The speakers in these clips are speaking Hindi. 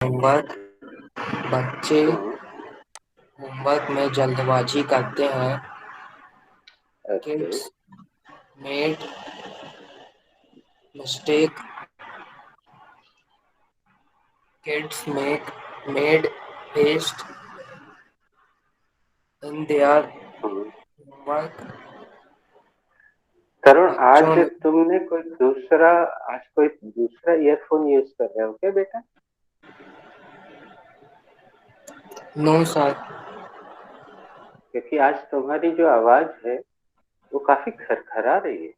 होमवर्क बच्चे हम्म, होमवर्क में जल्दबाजी करते हैं। Okay. Kids made mistake kids made haste in their hmm. Homework. Tarun, बच्चों आज ने तुमने कोई दूसरा ईयरफोन यूज कर रहे हो क्या बेटा? No sir. क्योंकि आज तुम्हारी जो आवाज है वो काफी खरखरा रही है।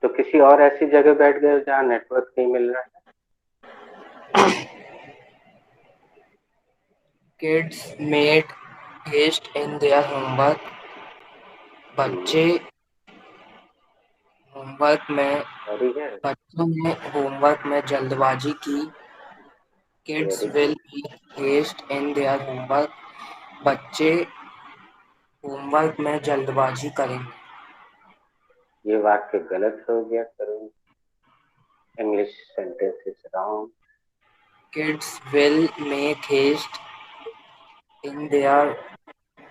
तो किसी और ऐसी जगह बैठ गए हो जहाँ नेटवर्क नहीं मिल रहा है? Kids made haste in their homework. हम्म, बच्चे होमवर्क में वेरी गुड। बच्चों ने होमवर्क में जल्दबाजी की। Kids very will good. Be haste in their homework. बच्चे होमवर्क में जल्दबाजी करेंगे। ये वाक्य गलत हो गया Tarun. English sentence is wrong. Kids will make haste in their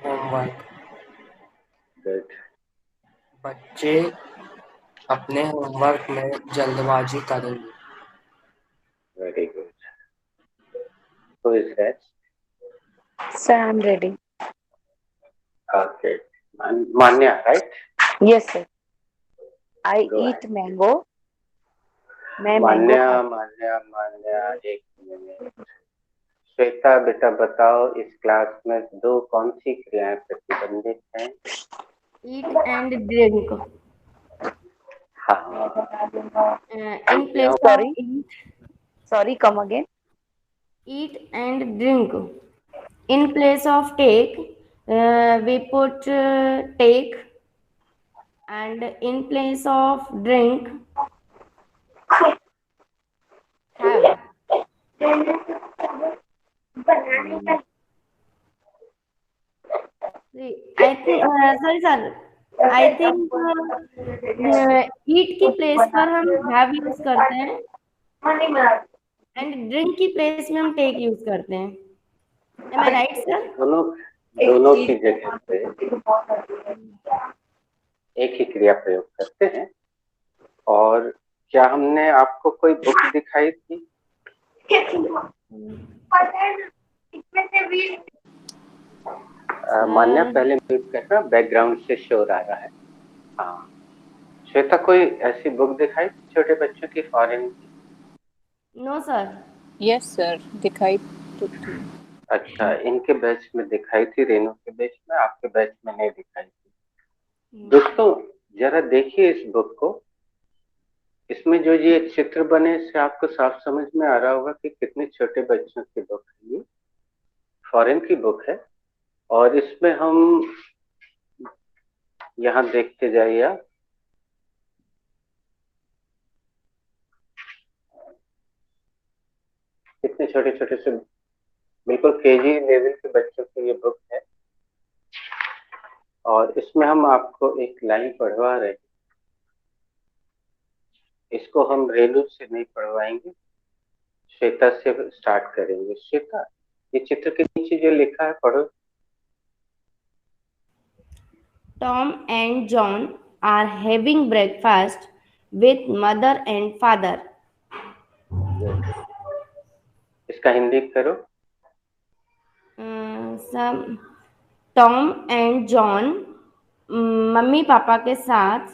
homework. Good. बच्चे अपने होमवर्क में जल्दबाजी करेंगे। Very good. Who is next? Sir, I'm ready. Okay. Manya, right? Yes, sir. I go eat ahead. mango. मैं मैंगो मान्या, खाता मान्या, मान्या, एक मिनट। श्वेता बेटा बताओ, इस क्लास में दो कौन सी क्रियाएं प्रतिबंधित हैं? Eat and drink. हाँ, In place क्रियाओं। of Sorry, eat, sorry, come again. eat and drink. In place of take, we put take, and in place of drink, have. I think, sorry sir, I think eat की प्लेस पर हम have यूज करते हैं एंड ड्रिंक की प्लेस में हम टेक यूज करते हैं। एम आई राइट सर? दोनों दोनों की जगह पे एक ही क्रिया प्रयोग करते हैं। और क्या हमने आपको कोई बुक दिखाई थी? मान्या, पहले म्यूट करना, बैकग्राउंड से शोर आ रहा है। हाँ, श्वेता, कोई ऐसी बुक दिखाई थी छोटे बच्चों की, फॉरेन की? No sir. यस सर, दिखाई तो थी। अच्छा, इनके बैच में दिखाई थी, रेनू के बैच में, आपके बैच में नहीं दिखाई थी। दोस्तों, जरा देखिए इस बुक को। इसमें जो ये चित्र बने, इससे आपको साफ समझ में आ रहा होगा कि कितने छोटे बच्चों की बुक है ये। फॉरेन की बुक है। और इसमें हम, यहाँ देखते जाइए आप। कितने छोटे छोटे से, बिल्कुल केजी लेवल के बच्चों की ये बुक है। और इसमें हम आपको एक लाइन पढ़वा रहे हैं। इसको हम रेनू से नहीं पढ़वाएंगे, श्वेता से स्टार्ट करेंगे। श्वेता, ये चित्र के नीचे जो लिखा है पढ़ो। Tom and John are having breakfast with mother and father. इसका हिंदी करो। Some Tom and John mummy papa के साथ।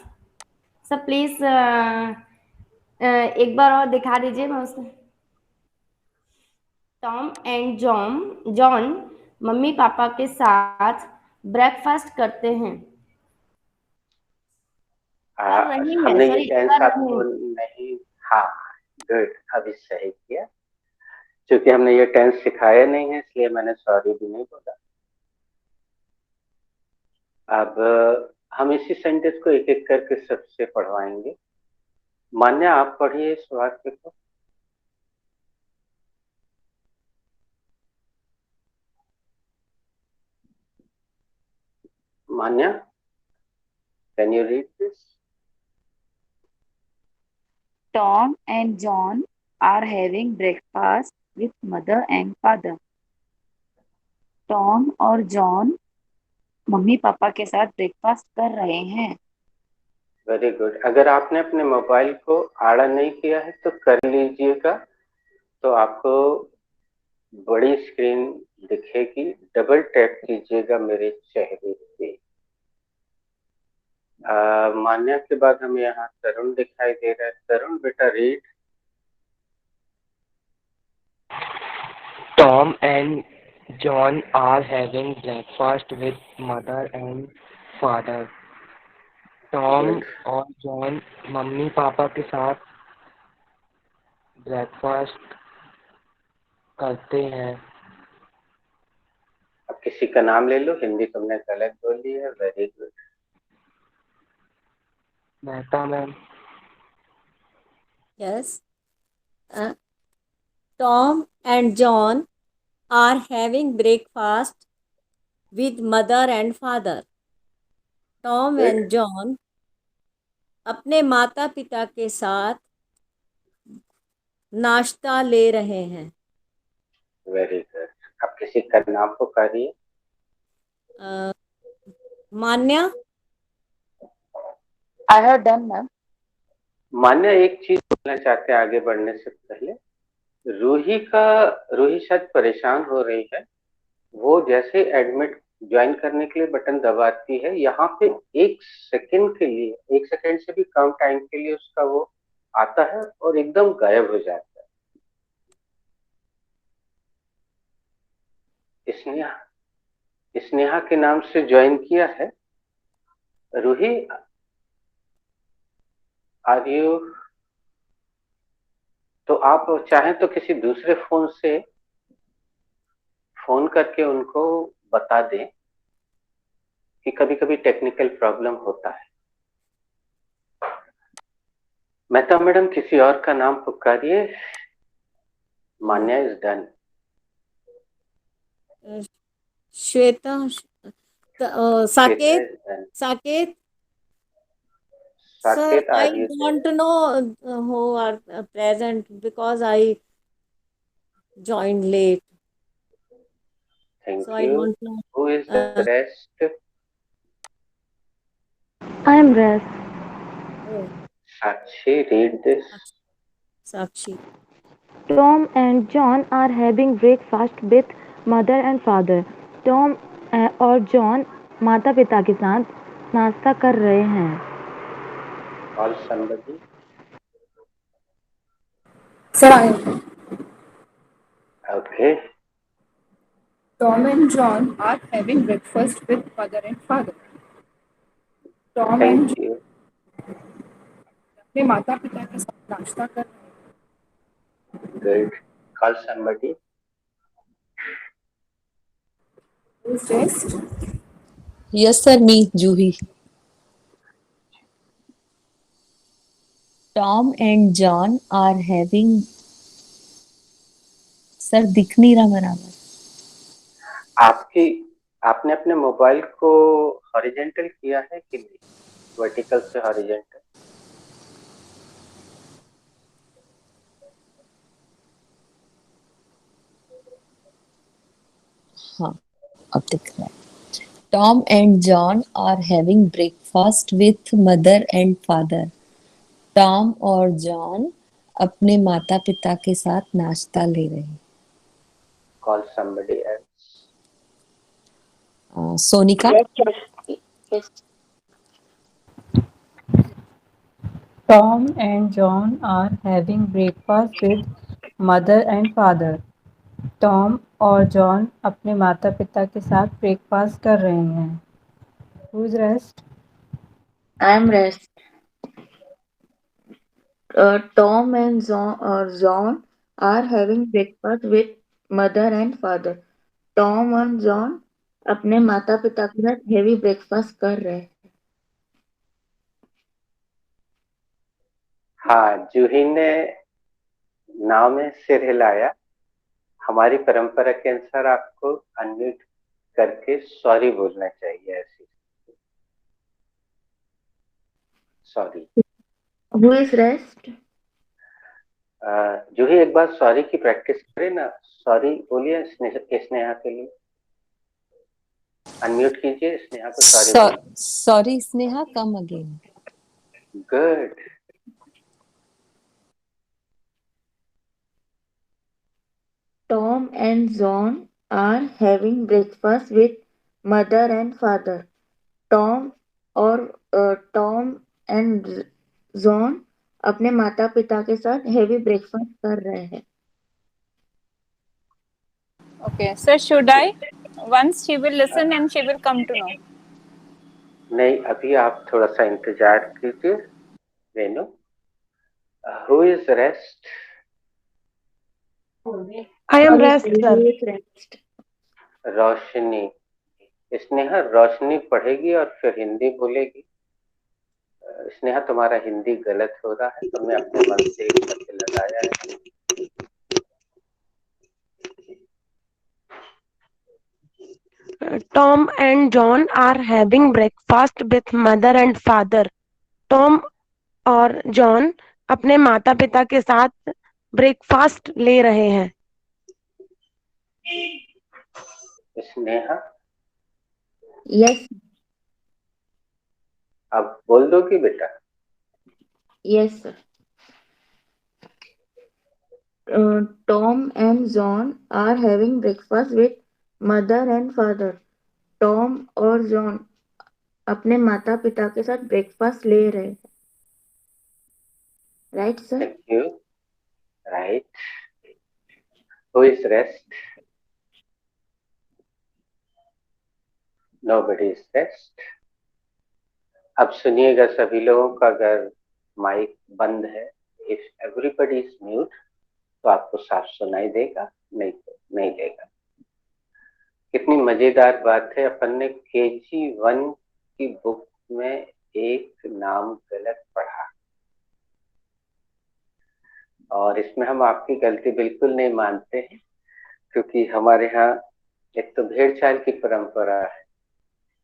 सब प्लीज एक बार और दिखा दीजिए। मैं उसको Tom and John mummy papa के साथ ब्रेकफास्ट करते हैं। कर रही है, हमने ये सॉरी टेंस कर रही आपको हैं। नहीं। हाँ, गुड, अभी सही किया। क्योंकि हमने ये टेंस सिखाया नहीं है, इसलिए मैंने सॉरी भी नहीं बोला। अब हम इसी सेंटेंस को एक एक करके सबसे पढ़वाएंगे। मान्या, आप पढ़िए इस वाक्य को। Manya, can you read this? Tom and John are having breakfast with mother and father. Tom और जॉन मम्मी पापा के साथ ब्रेकफास्ट कर रहे हैं। Very good. अगर आपने अपने मोबाइल को आड़ा नहीं किया है तो कर लीजिएगा, तो आपको बड़ी स्क्रीन दिखेगी। डबल टैप कीजिएगा मेरे चेहरे पे। मान्या के बाद हमें यहाँ तरुण दिखाई दे रहा है। तरुण बेटा read. Tom and John are having breakfast with mother and father. Tom good. और जॉन मम्मी पापा के साथ ब्रेकफास्ट करते हैं। अब किसी का नाम ले लो। हिंदी तुमने गलत बोली है। Very good. Mehta ma'am. Yes. Tom and John are having breakfast with mother and father. Tom Good. and John अपने माता पिता के साथ नाश्ता ले रहे हैं। Very good. अब किसी का नाम पुकारिए। मान्या। I have done, ma'am. मान्या एक चीज बोलना चाहते हैं आगे बढ़ने से पहले। रूही शायद परेशान हो रही है। वो जैसे एडमिट ज्वाइन करने के लिए बटन दबाती है, यहाँ पे 1 सेकंड के लिए, 1 सेकंड से भी कम टाइम के लिए उसका वो आता है और एकदम गायब हो जाता है। स्नेहा के नाम से ज्वाइन किया है। Ruhi, are you? तो आप चाहें तो किसी दूसरे फोन से फोन करके उनको बता दें कि कभी कभी टेक्निकल प्रॉब्लम होता है। मेहता मैडम किसी और का नाम पुकारिए। Manya is done. Shweta. Saket. Saket. Sir, I don't know who are present because I joined late. Thank So I you. don't know. Who is the rest? I am rest. Oh, Sakshi, read this. Sakshi. Tom and John are having breakfast with mother and father. Tom और जॉन माता पिता के साथ नाश्ता कर रहे हैं। Call somebody. Sir, I am. Okay. Tom and John are having breakfast with mother and father. Tom and Thank you. अपने माता पिता के साथ नाश्ता कर रहे Good. Call somebody. हैं। Who's rest? Yes, sir, me, Juhi. Tom and John are having. Sir दिख नहीं रहा बराबर। आपने अपने मोबाइल को हॉरिजेंटल किया है कि नहीं? वर्टिकल से हॉरिजेंटल। हाँ, अब दिख रहा है। Tom and John are having breakfast with mother and father. Tom और John अपने माता पिता के साथ नाश्ता ले रहे हैं। Call somebody else. Sonika. Yes. Tom and John are having breakfast with mother and father. Tom और John अपने माता पिता के साथ ब्रेकफास्ट कर रहे हैं। Who's rest? I am rest. Tom and John are having breakfast with mother and father. Tom और John अपने माता पिता के साथ हेवी ब्रेकफास्ट कर रहे हैं। हाँ, जूही ने नाव में सिर हिलाया। हमारी परंपरा के अनुसार आपको अनम्यूट करके सॉरी बोलना चाहिए। ऐसी सॉरी। Who is rest? जो ही एक बार सॉरी की प्रैक्टिस करें ना, सॉरी बोलिए स्नेहा के लिए। अनम्यूट कीजिए, स्नेहा को सॉरी बोलिए। Sorry Sneha, come again. Good. Tom and John are having breakfast with mother and father. Tom and John अपने माता पिता के साथ हेवी ब्रेकफास्ट कर रहे हैं। Okay, sir, should I? Once she will listen and she will come to know. नहीं, अभी आप थोड़ा सा इंतजार कीजिए Renu. Who is rest? I am rest, sir. रोशनी। स्नेहा रोशनी पढ़ेगी और फिर हिंदी बोलेगी। स्नेहा तुम्हारा हिंदी गलत हो रहा है, तुमने अपने मन से एक शब्द लगाया है। Tom and John are having breakfast with mother and father. Tom और जॉन अपने माता पिता के साथ ब्रेकफास्ट ले रहे हैं। स्नेहा, यस अब बोल दोगी बेटा? Yes sir. Tom and John are having breakfast with mother and father. Tom और जॉन अपने माता पिता के साथ ब्रेकफास्ट ले रहे हैं। Right sir? Thank you. Right. Who is rest? Nobody is rest. अब सुनिएगा सभी लोगों का, अगर माइक बंद है, इफ एवरीबडी इज म्यूट, तो आपको साफ सुनाई देगा, नहीं तो नहीं देगा। कितनी मजेदार बात है, अपन ने KG1 की बुक में एक नाम गलत पढ़ा, और इसमें हम आपकी गलती बिल्कुल नहीं मानते हैं, क्योंकि हमारे यहाँ एक तो भेड़ चाल की परंपरा है।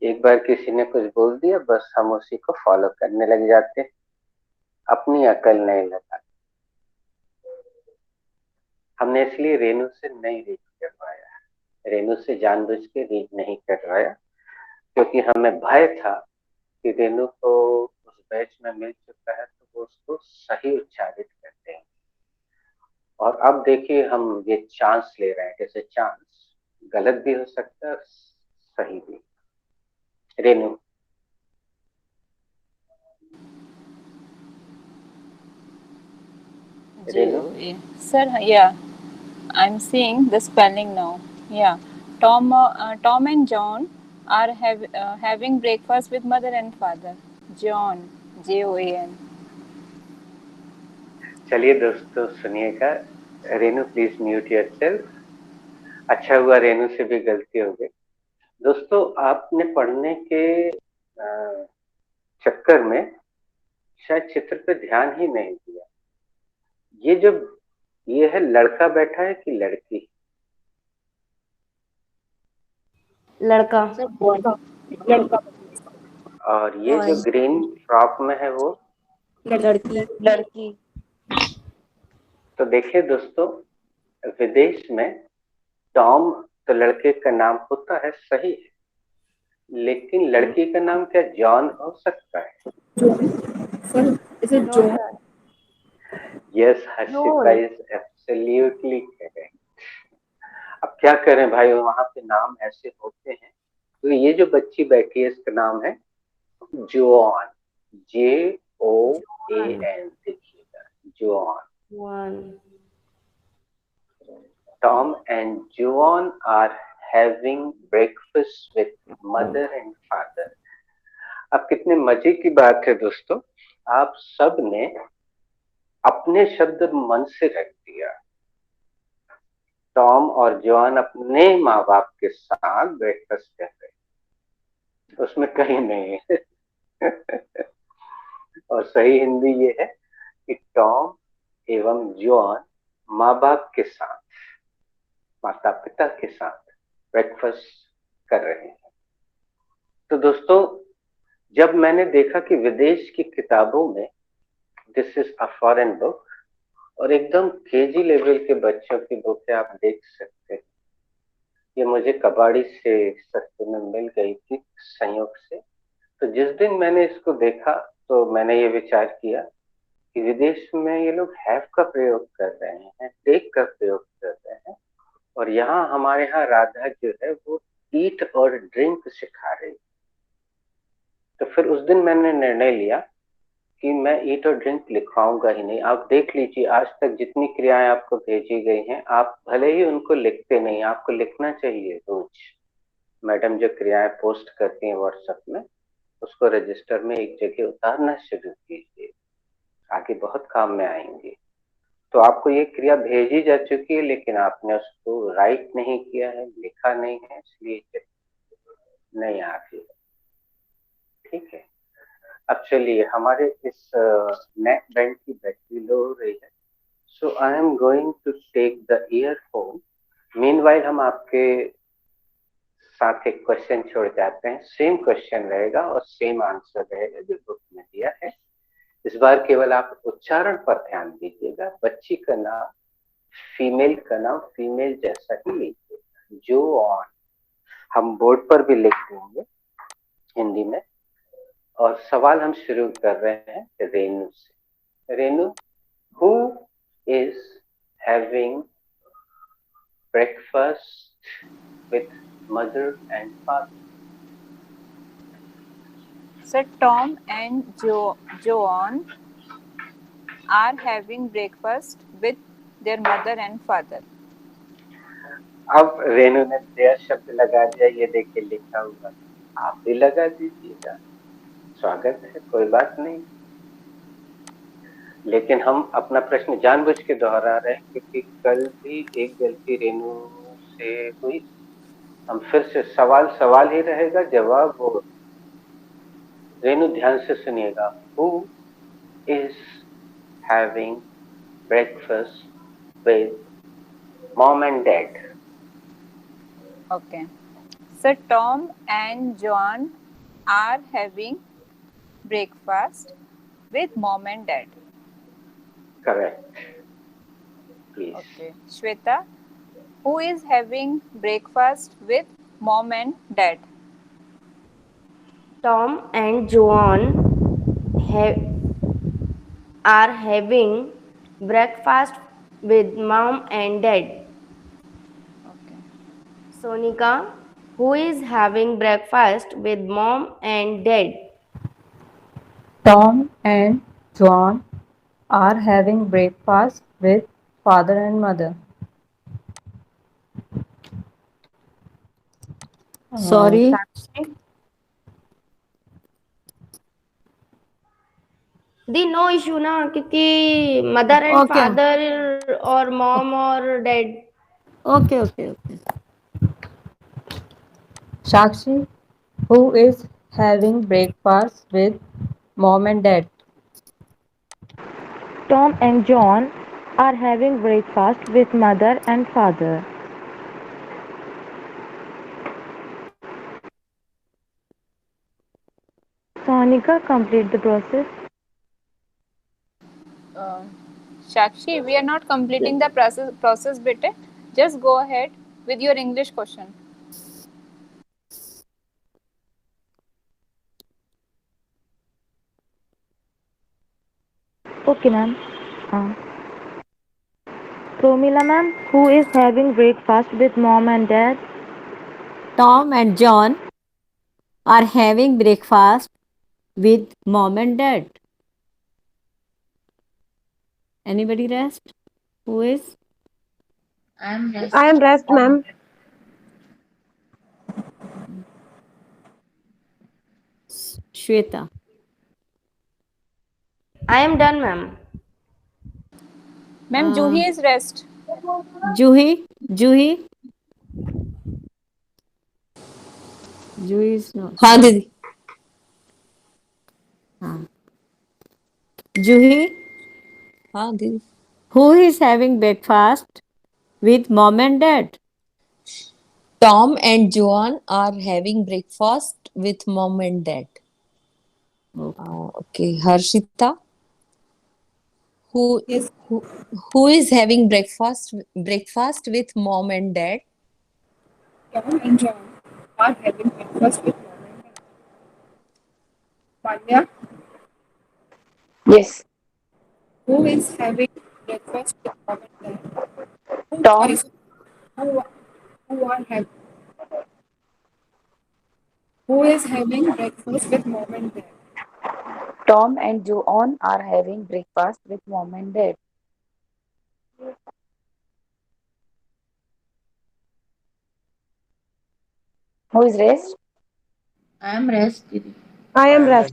एक बार किसी ने कुछ बोल दिया, बस हम उसी को फॉलो करने लग जाते हैं, अपनी अकल नहीं लगाते। हमने इसलिए रेनू से नहीं रीड करवाया, रेनू से जानबूझ के रीड नहीं करवाया, क्योंकि हमें भय था कि रेनू को उस बैच में मिल चुका है तो वो उसको सही उच्चारित करते हैं। और अब देखिए हम ये चांस ले रहे हैं, जैसे चांस गलत भी हो सकता है, सही भी। Renu. Renu. Sir, yeah, I'm seeing the spelling now. Yeah, Tom and John are having breakfast with mother and father. John, Jon. चलिए दोस्तों सुनिएगा। Renu please mute yourself. अच्छा हुआ रेनू से भी गलती हो गई। दोस्तों, आपने पढ़ने के चक्कर में शायद चित्र पे ध्यान ही नहीं दिया। ये है लड़का बैठा है कि लड़की? लड़का। लड़का। और ये जो ग्रीन फ्रॉक में है वो? लड़की। तो देखिए दोस्तों, विदेश में टॉम तो लड़के का नाम होता है, सही है, लेकिन लड़की का नाम क्या जॉन हो सकता है? Yes, Harshita is absolutely correct. अब क्या करें भाई, वहां पे नाम ऐसे होते हैं। तो ये जो बच्ची बैठी है इसका नाम है जोन, JOAN, देखिएगा zone. Tom and Joan are having breakfast with mother and father. अब कितने मजे की बात है दोस्तों, आप सब ने अपने शब्द मन से रख दिया। टॉम और जॉन अपने माँ बाप के साथ ब्रेकफास्ट कर रहे, उसमें कहीं नहीं है। और सही हिंदी ये है कि टॉम एवं जॉन माँ बाप के साथ, माता पिता के साथ ब्रेकफास्ट कर रहे हैं। तो दोस्तों, जब मैंने देखा कि विदेश की किताबों में this is a foreign book, और एकदम केजी लेवल के बच्चों की बुकें आप देख सकते हैं। ये मुझे कबाड़ी से सस्ते में मिल गई थी संयोग से। तो जिस दिन मैंने इसको देखा तो मैंने ये विचार किया कि विदेश में ये लोग हैव का प्रयोग कर रहे हैं, टेक का प्रयोग कर रहे हैं, और यहाँ हमारे यहाँ राधा जो है वो ईट और ड्रिंक सिखा रही। तो फिर उस दिन मैंने निर्णय लिया कि मैं ईट और ड्रिंक लिखवाऊंगा ही नहीं। आप देख लीजिए आज तक जितनी क्रियाएं आपको भेजी गई हैं, आप भले ही उनको लिखते नहीं, आपको लिखना चाहिए रोज। मैडम जो क्रियाएं पोस्ट करती हैं व्हाट्सएप में, उसको रजिस्टर में एक जगह उतारना शुरू कीजिए, आगे बहुत काम में आएंगे। तो आपको ये क्रिया भेजी जा चुकी है लेकिन आपने उसको राइट नहीं किया है, लिखा नहीं है, इसलिए नहीं आ रही है। ठीक है, अब चलिए, हमारे इस नेक बैंड की बैटरी लो हो रही है, so I am going to take the earphone. Meanwhile हम आपके साथ एक क्वेश्चन छोड़ जाते हैं। सेम क्वेश्चन रहेगा और सेम आंसर रहेगा जो बुक में दिया है। इस बार केवल आप उच्चारण पर ध्यान दीजिएगा। बच्ची का नाम, फीमेल का नाम फीमेल जैसा ही लीजिएगा। जो ऑन हम बोर्ड पर भी लिख देंगे हिंदी में। और सवाल हम शुरू कर रहे हैं रेनू से। Renu, who is having breakfast with mother and father? So Tom and Joan are having breakfast with their mother and father. अब रेनू ने their शब्द लगा दिया, ये देखिए लिखा हुआ, आप भी लगा दीजिएगा। स्वागत है, कोई बात नहीं। लेकिन हम अपना प्रश्न जानबूझ के दोहरा रहे हैं क्योंकि कल भी एक गलती रेनू से हुई। हम फिर से सवाल ही रहेगा, जवाब वो। रेनू ध्यान से सुनिएगा। Who is having breakfast with mom and dad? Okay. So Tom and John are having breakfast with mom and dad. Correct. Please. Okay. Shweta, who is having breakfast with mom and dad? Tom and Joan are having breakfast with mom and dad. Okay. Sonika, who is having breakfast with mom and dad? Tom and John are having breakfast with father and mother. Sorry. Sakshi? दी नो इशू ना, क्योंकि मदर एंड फादर और मॉम और dad. Okay. Sakshi, who is having breakfast with mom and dad? Tom and John are having breakfast with mother and father. Sonika, complete the process. Shakshi, we are not completing the process bit. Just go ahead with your English question. Okay, ma'am. Promila, ma'am, who is having breakfast with mom and dad? Tom and John are having breakfast with mom and dad. Anybody rest? Who is? I am rest. I am rest, ma'am. Shweta. I am done, ma'am. Ma'am, Juhi is rest. Juhi? Juhi is not. हाँ दीदी। Juhi, हाँ दीदी। who is having breakfast with mom and dad? Tom and Joan are having breakfast with mom and dad. Okay, Harshita, Who who is having breakfast with mom and dad? Tom and John are having breakfast with mom and dad. Manya, Yes. who is having breakfast with mom and dad? Tom. Who, who are having who is having breakfast with mom and dad? Tom and Joan are having breakfast with mom and dad. Who is rest? I am rest, Didi. I I am am Raj.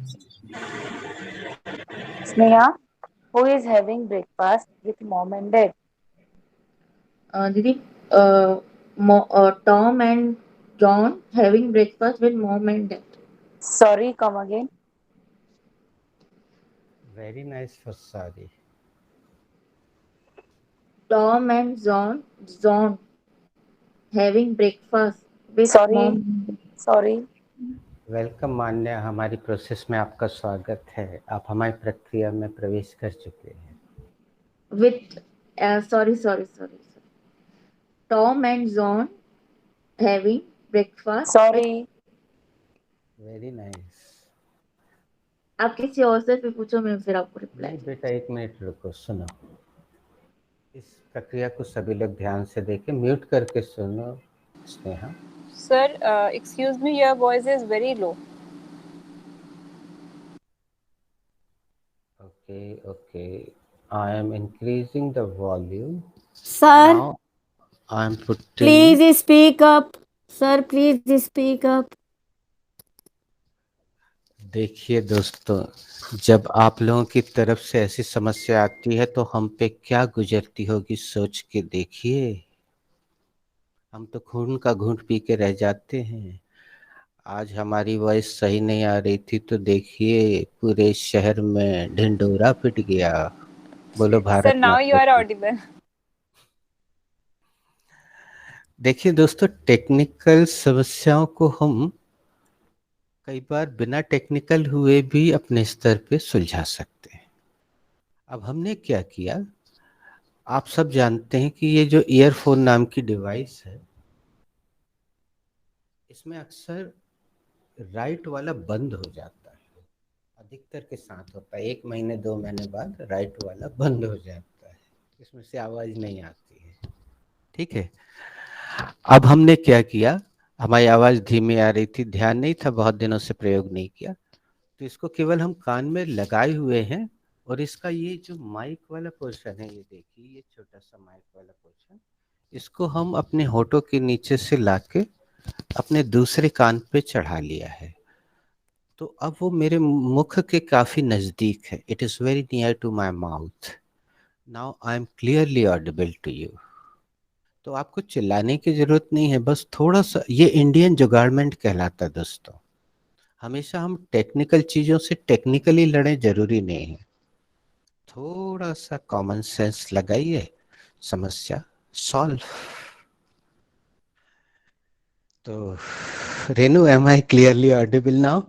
Sneha, who is having breakfast with mom and dad? Didi, Tom and John having breakfast with mom and dad. Sorry, come again. Very nice for sorry. Tom and John having breakfast with Sorry, mom sorry. Welcome Manya, हमारी प्रोसेस में आपका स्वागत है। आप हमारी प्रक्रिया में प्रवेश कर चुके हैं। with sorry. Tom and John having breakfast. Sorry. Very nice. आप किसी और से भी पूछो, मैं फिर आपको रिप्लाई। नहीं बेटा, एक मिनट रुको, सुनो। इस प्रक्रिया को सभी लोग ध्यान से देखें, म्यूट करके सुनो। Sneha. Sir, excuse me, your voice is very low. Okay. I am increasing the volume. Sir, Now I am putting. please speak up. Sir, please speak up. देखिए दोस्तों, जब आप लोगों की तरफ से ऐसी समस्या आती है तो हम पे क्या गुजरती होगी, सोच के देखिए। हम तो खून का घूंट पी के रह जाते हैं। आज हमारी वॉइस सही नहीं आ रही थी तो देखिए पूरे शहर में ढिंडोरा पिट गया। बोलो Sir, भारत now you माता are की। audible. देखिए दोस्तों, टेक्निकल समस्याओं को हम कई बार बिना टेक्निकल हुए भी अपने स्तर पे सुलझा सकते हैं। अब हमने क्या किया, आप सब जानते हैं कि ये जो ईयरफोन नाम की डिवाइस है, इसमें अक्सर राइट वाला बंद हो जाता है। अधिकतर के साथ होता है, 1 महीने 2 महीने बाद राइट वाला बंद हो जाता है, इसमें से आवाज नहीं आती है। ठीक है, अब हमने क्या किया, हमारी आवाज धीमी आ रही थी, ध्यान नहीं था, बहुत दिनों से प्रयोग नहीं किया, तो इसको केवल हम कान में लगाए हुए हैं और इसका ये जो माइक वाला पोर्शन है, ये देखिए, ये छोटा सा माइक वाला पोर्शन, इसको हम अपने होठों के नीचे से लाके अपने दूसरे कान पे चढ़ा लिया है। तो अब वो मेरे मुख के काफी नजदीक है। It is very near to my mouth. Now I am clearly audible to you. तो आपको चिल्लाने की जरूरत नहीं है, बस थोड़ा सा, ये इंडियन जुगाड़मेंट कहलाता है दोस्तों। हमेशा हम टेक्निकल चीजों से टेक्निकली लड़े जरूरी नहीं है, थोड़ा सा कॉमन सेंस लगाइए, समस्या सॉल्व। तो Renu, am I clearly audible now?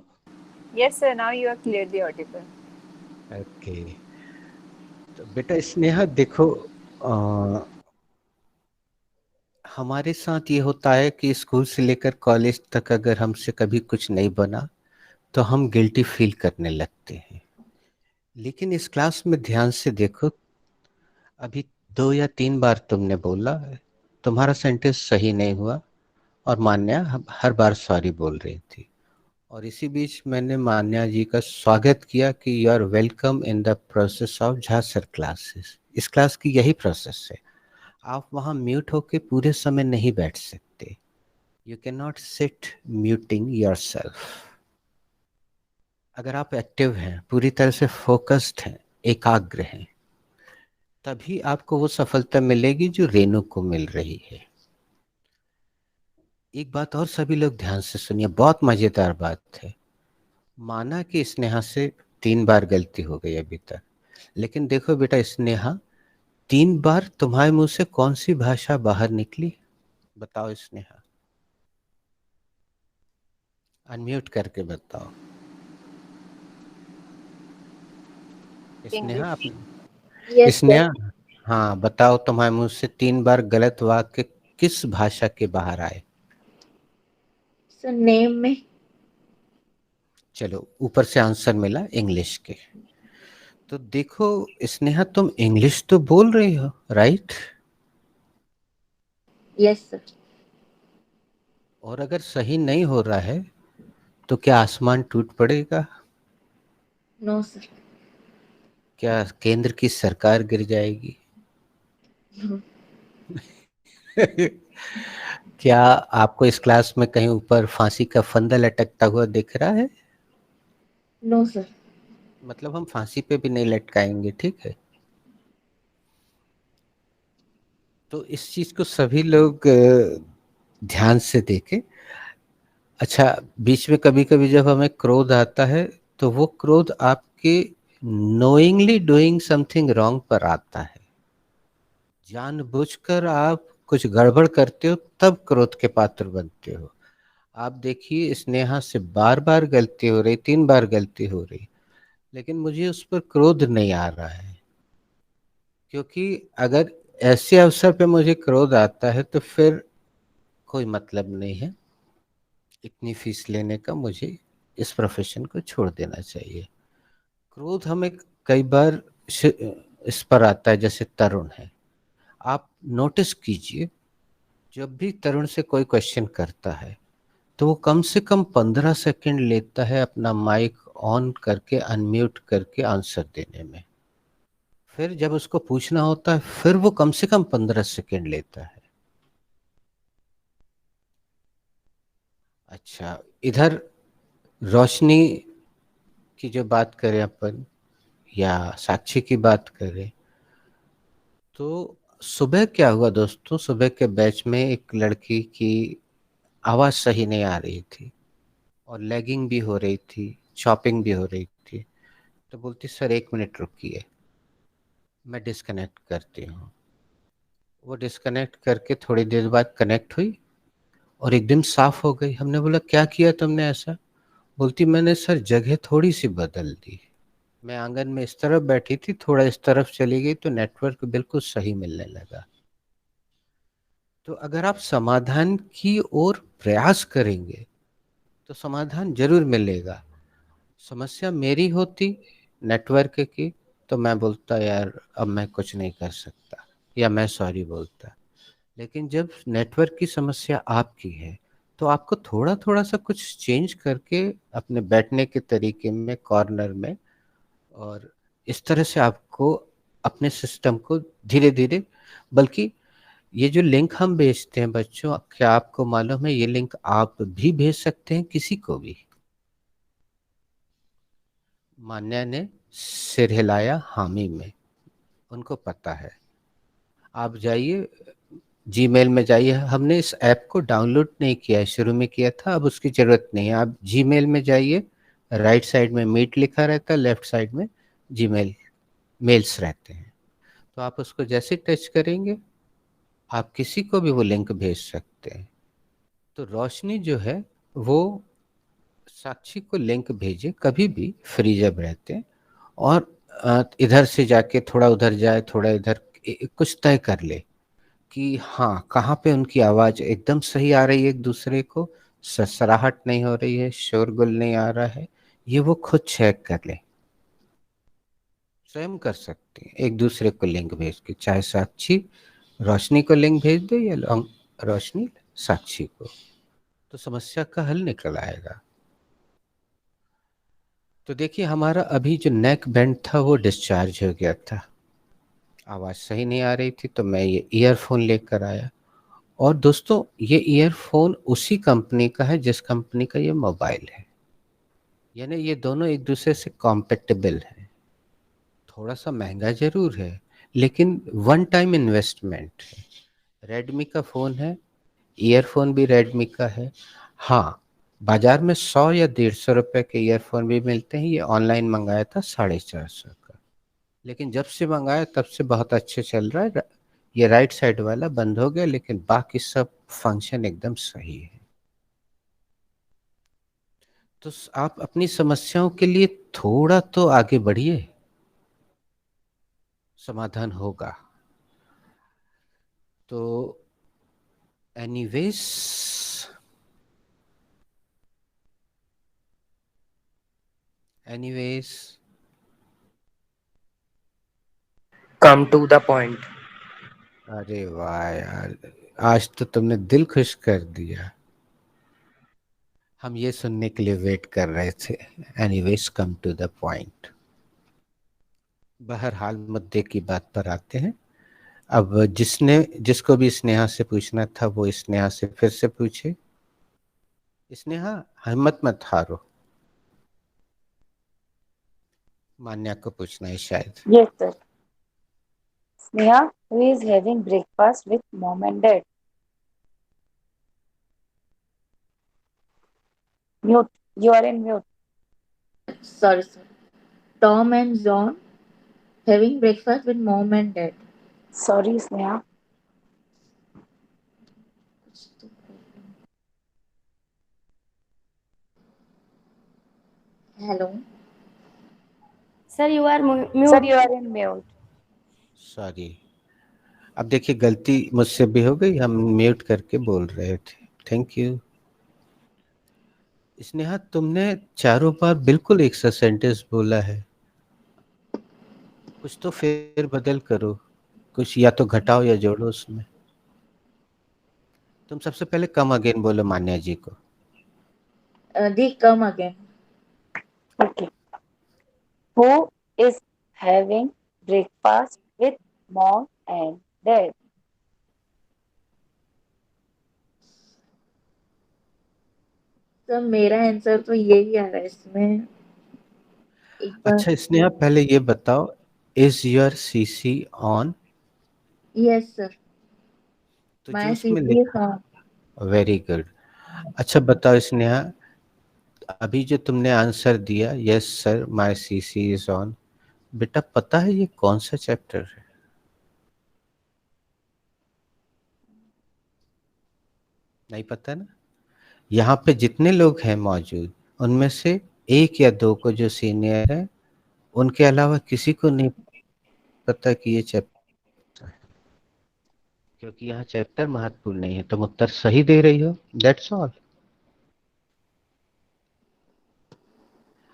Yes, sir, now you are clearly audible. Okay. तो बेटा स्नेहा देखो, हमारे साथ ये होता है कि स्कूल से लेकर कॉलेज तक अगर हमसे कभी कुछ नहीं बना तो हम गिल्टी फील करने लगते हैं। लेकिन इस क्लास में ध्यान से देखो, अभी 2 या 3 बार तुमने बोला, तुम्हारा सेंटेंस सही नहीं हुआ और मान्या हर बार सॉरी बोल रही थी। और इसी बीच मैंने मान्या जी का स्वागत किया कि you are welcome in the process of झांसर क्लासेस। इस क्लास की यही प्रोसेस है, आप वहां म्यूट होके पूरे समय नहीं बैठ सकते। You can not sit muting yourself. अगर आप एक्टिव हैं, पूरी तरह से फोकस्ड हैं, एकाग्र हैं, तभी आपको वो सफलता मिलेगी जो रेणु को मिल रही है। एक बात और सभी लोग ध्यान से सुनिए, बहुत मजेदार बात है। माना कि स्नेहा से 3 बार गलती हो गई अभी तक, लेकिन देखो बेटा स्नेहा, 3 बार तुम्हारे मुंह से कौन सी भाषा बाहर निकली, बताओ स्नेहा, अनम्यूट करके बताओ। स्नेहा English. आपने यस स्नेहा, सर। हाँ बताओ, तुम्हारे मुंह से 3 बार गलत वाक्य किस भाषा के बाहर आए? सर नेम में। चलो, ऊपर से आंसर मिला इंग्लिश के। तो देखो स्नेहा, तुम इंग्लिश तो बोल रही हो, राइट? Yes sir. और अगर सही नहीं हो रहा है तो क्या आसमान टूट पड़ेगा? No sir. क्या केंद्र की सरकार गिर जाएगी? क्या आपको इस क्लास में कहीं ऊपर फांसी का फंदा लटकता हुआ दिख रहा है? No sir. मतलब हम फांसी पे भी नहीं लटकाएंगे, ठीक है? तो इस चीज को सभी लोग ध्यान से देखें। अच्छा, बीच में कभी कभी जब हमें क्रोध आता है तो वो क्रोध आपके नोइंगली डूइंग समथिंग रॉन्ग पर आता है। जानबूझकर आप कुछ गड़बड़ करते हो तब क्रोध के पात्र बनते हो। आप देखिए, स्नेहा से बार बार गलती हो रही, 3 बार गलती हो रही, लेकिन मुझे उस पर क्रोध नहीं आ रहा है, क्योंकि अगर ऐसे अवसर पे मुझे क्रोध आता है तो फिर कोई मतलब नहीं है इतनी फीस लेने का, मुझे इस प्रोफेशन को छोड़ देना चाहिए। क्रोध हमें कई बार इस पर आता है, जैसे तरुण है, आप नोटिस कीजिए, जब भी तरुण से कोई क्वेश्चन करता है तो वो कम से कम 15 सेकंड लेता है अपना माइक ऑन करके, अनम्यूट करके आंसर देने में। फिर जब उसको पूछना होता है फिर वो कम से कम 15 सेकंड लेता है। अच्छा, इधर रोशनी की जो बात करें अपन, या साक्षी की बात करें, तो सुबह क्या हुआ दोस्तों, सुबह के बैच में एक लड़की की आवाज सही नहीं आ रही थी और लैगिंग भी हो रही थी, चॉपिंग भी हो रही थी। तो बोलती सर 1 मिनट रुकिए, मैं डिस्कनेक्ट करती हूँ। वो डिस्कनेक्ट करके थोड़ी देर बाद कनेक्ट हुई और एकदम साफ हो गई। हमने बोला क्या किया तुमने ऐसा? बोलती मैंने सर जगह थोड़ी सी बदल दी, मैं आंगन में इस तरफ बैठी थी, थोड़ा इस तरफ चली गई तो नेटवर्क बिल्कुल सही मिलने लगा। तो अगर आप समाधान की ओर प्रयास करेंगे तो समाधान जरूर मिलेगा। समस्या मेरी होती नेटवर्क की तो मैं बोलता यार अब मैं कुछ नहीं कर सकता, या मैं सॉरी बोलता। लेकिन जब नेटवर्क की समस्या आपकी है तो आपको थोड़ा थोड़ा सा कुछ चेंज करके अपने बैठने के तरीके में, कॉर्नर में, और इस तरह से आपको अपने सिस्टम को धीरे धीरे, बल्कि ये जो लिंक हम भेजते हैं बच्चों, क्या आपको मालूम है ये लिंक आप भी भेज सकते हैं किसी को भी? मान्या ने सिर हिलाया हामी में, उनको पता है। आप जाइए जीमेल में जाइए, हमने इस ऐप को डाउनलोड नहीं किया है, शुरू में किया था, अब उसकी जरूरत नहीं है। आप जीमेल में जाइए, राइट साइड में मीट लिखा रहता है, लेफ्ट साइड में जीमेल मेल्स रहते हैं। तो आप उसको जैसे टच करेंगे आप किसी को भी वो लिंक भेज सकते हैं। तो रोशनी जो है वो साक्षी को लिंक भेजे कभी भी फ्री जब रहते हैं, और इधर से जाके थोड़ा उधर जाए, थोड़ा इधर, कुछ तय कर ले कि हाँ कहाँ पे उनकी आवाज एकदम सही आ रही है, एक दूसरे को ससराहट नहीं हो रही है, शोरगुल नहीं आ रहा है, ये वो खुद चेक कर ले। स्वयं कर सकते हैं, एक दूसरे को लिंक भेज के, चाहे साक्षी रोशनी को लिंक भेज दे या रोशनी साक्षी को, तो समस्या का हल निकल आएगा। तो देखिए, हमारा अभी जो नेक बैंड था वो डिस्चार्ज हो गया था, आवाज सही नहीं आ रही थी, तो मैं ये ईयरफोन लेकर आया। और दोस्तों, ये ईयरफोन उसी कंपनी का है जिस कंपनी का ये मोबाइल है, यानी ये दोनों एक दूसरे से कॉम्पेटेबल है। थोड़ा सा महंगा जरूर है लेकिन वन टाइम इन्वेस्टमेंट है। रेडमी का फ़ोन है, ईयरफोन भी रेडमी का है। हाँ, बाजार में 100 या 150 रुपए के ईयरफोन भी मिलते हैं। ये ऑनलाइन मंगाया था 450 का, लेकिन जब से मंगाया तब से बहुत अच्छे चल रहा है। ये राइट साइड वाला बंद हो गया लेकिन बाकी सब फंक्शन एकदम सही है। तो आप अपनी समस्याओं के लिए थोड़ा तो आगे बढ़िए, समाधान होगा। तो anyways come to the point. अरे वाह यार, आज तो तुमने दिल खुश कर दिया। हम ये सुनने के लिए वेट कर रहे थे। Anyways come to the point. बहरहाल मुद्दे की बात पर आते हैं। अब जिसको भी स्नेहा से पूछना था वो स्नेहा से फिर से पूछे। स्नेहा, हिम्मत मत हारो। मान्या को पूछना है शायद। Yes, sir. Sneha, who is having breakfast with mom and dad? Mute. You are in mute. Sorry, sir. Tom and John having breakfast with mom and dad. Sorry, Sneha. Hello. Sir, you are Sir, mute. you are in mute. Sorry. अब देखिए, गलती मुझसे भी हो गई, हम म्यूट करके बोल रहे थे। Thank you. स्नेहा, तुमने चारों बार बिल्कुल एक सा सेंटेंस बोला है। कुछ तो फेर बदल करो, कुछ या तो घटाओ या जोड़ो उसमें। तुम सबसे पहले कम अगेन बोलो मान्या जी को। Di, come again. Okay. Who is having breakfast with mom and dad? तो मेरा आंसर तो यही आ रहा है इसमें। एक बार। अच्छा स्नेहा, पहले ये बताओ, is your CC on? Yes sir. तो जो माय उसमें सीसी इज लिखा, ऑन। Very good. अच्छा बताओ स्नेहा, अभी जो तुमने आंसर दिया yes sir my CC is on, बेटा पता है ये कौन सा चैप्टर है? नहीं पता ना? यहाँ पे जितने लोग हैं मौजूद, उनमें से एक या दो को जो सीनियर है, उनके अलावा किसी को नहीं पता कि ये चैप्टर है, क्योंकि यहाँ चैप्टर महत्वपूर्ण नहीं है। तुम उत्तर सही दे रही हो, दैट्स ऑल।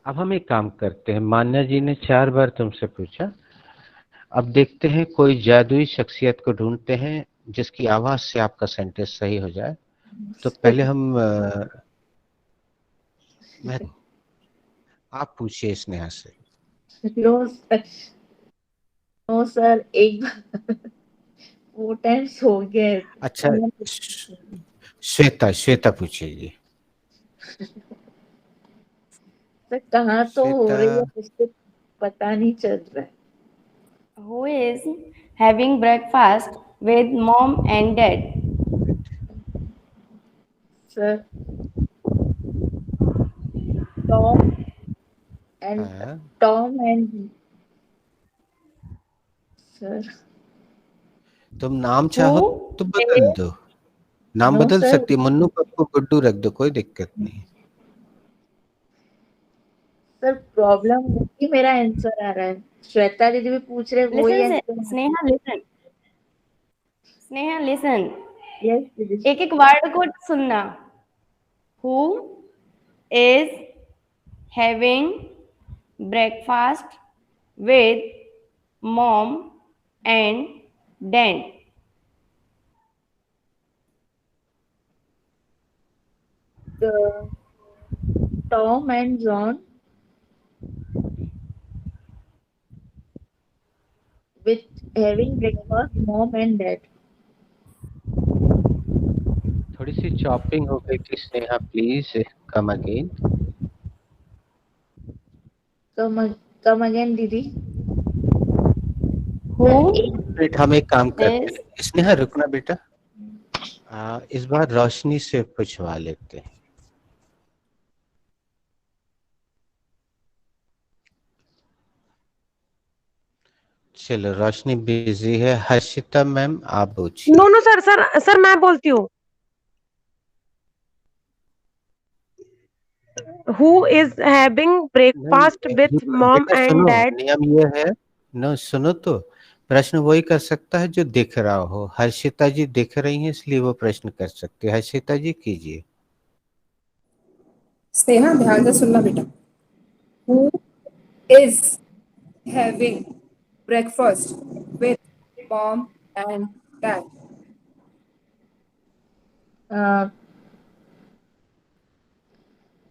अब हम एक काम करते हैं, मान्या जी ने 4 बार तुमसे पूछा, अब देखते हैं कोई जादुई शख्सियत को ढूंढते हैं जिसकी आवाज से आपका सेंटेंस सही हो जाए। तो पहले मैं आप पूछिए स्नेहा से। नो सर, एक बार 4 टाइम्स हो गया। अच्छा श्वेता पूछिए जी। सर कहाँ तो हो श्वेता, रही है, मुझको पता नहीं चल रहा है। Who is having breakfast with mom and dad? Sir Tom and हाँ, टॉम एंड सर तुम नाम चाहो तो बदल दो, नाम नो बदल सर। सकती, मुन्नू पप्पू गुड्डू रख दो, कोई दिक्कत नहीं। सर प्रॉब्लम वही मेरा आंसर आ रहा है। श्वेता दीदी भी पूछ रहे वही Listen, answer. Sneha, listen. Sneha, listen. Yes दीदी। एक एक वर्ड को सुनना। Who is having breakfast with mom and dad? Tom and John with having breakfast mom and dad. थोड़ी सी चॉपिंग हो गई थी Sneha, please come again. come again दीदी। Who बेटा हम एक काम करते is हैं, स्नेहा रुकना बेटा, इस बार रोशनी से पूछवा लेते हैं। चलो रोशनी बिजी है, हर्षिता मैम आप पूछिए। नो नो सर, सर मैं बोलती हूँ। Who is having breakfast with mom बेटा and सुनो, dad? नियम ये है, न सुनो तो, प्रश्न वही कर सकता है जो दिख रहा हो। हर्षिता जी दिख रही हैं इसलिए वो प्रश्न कर सकते हैं। हर्षिता जी कीजिए। स्नेहा ध्यान से सुनना बेटा। Who is having breakfast with mom and dad?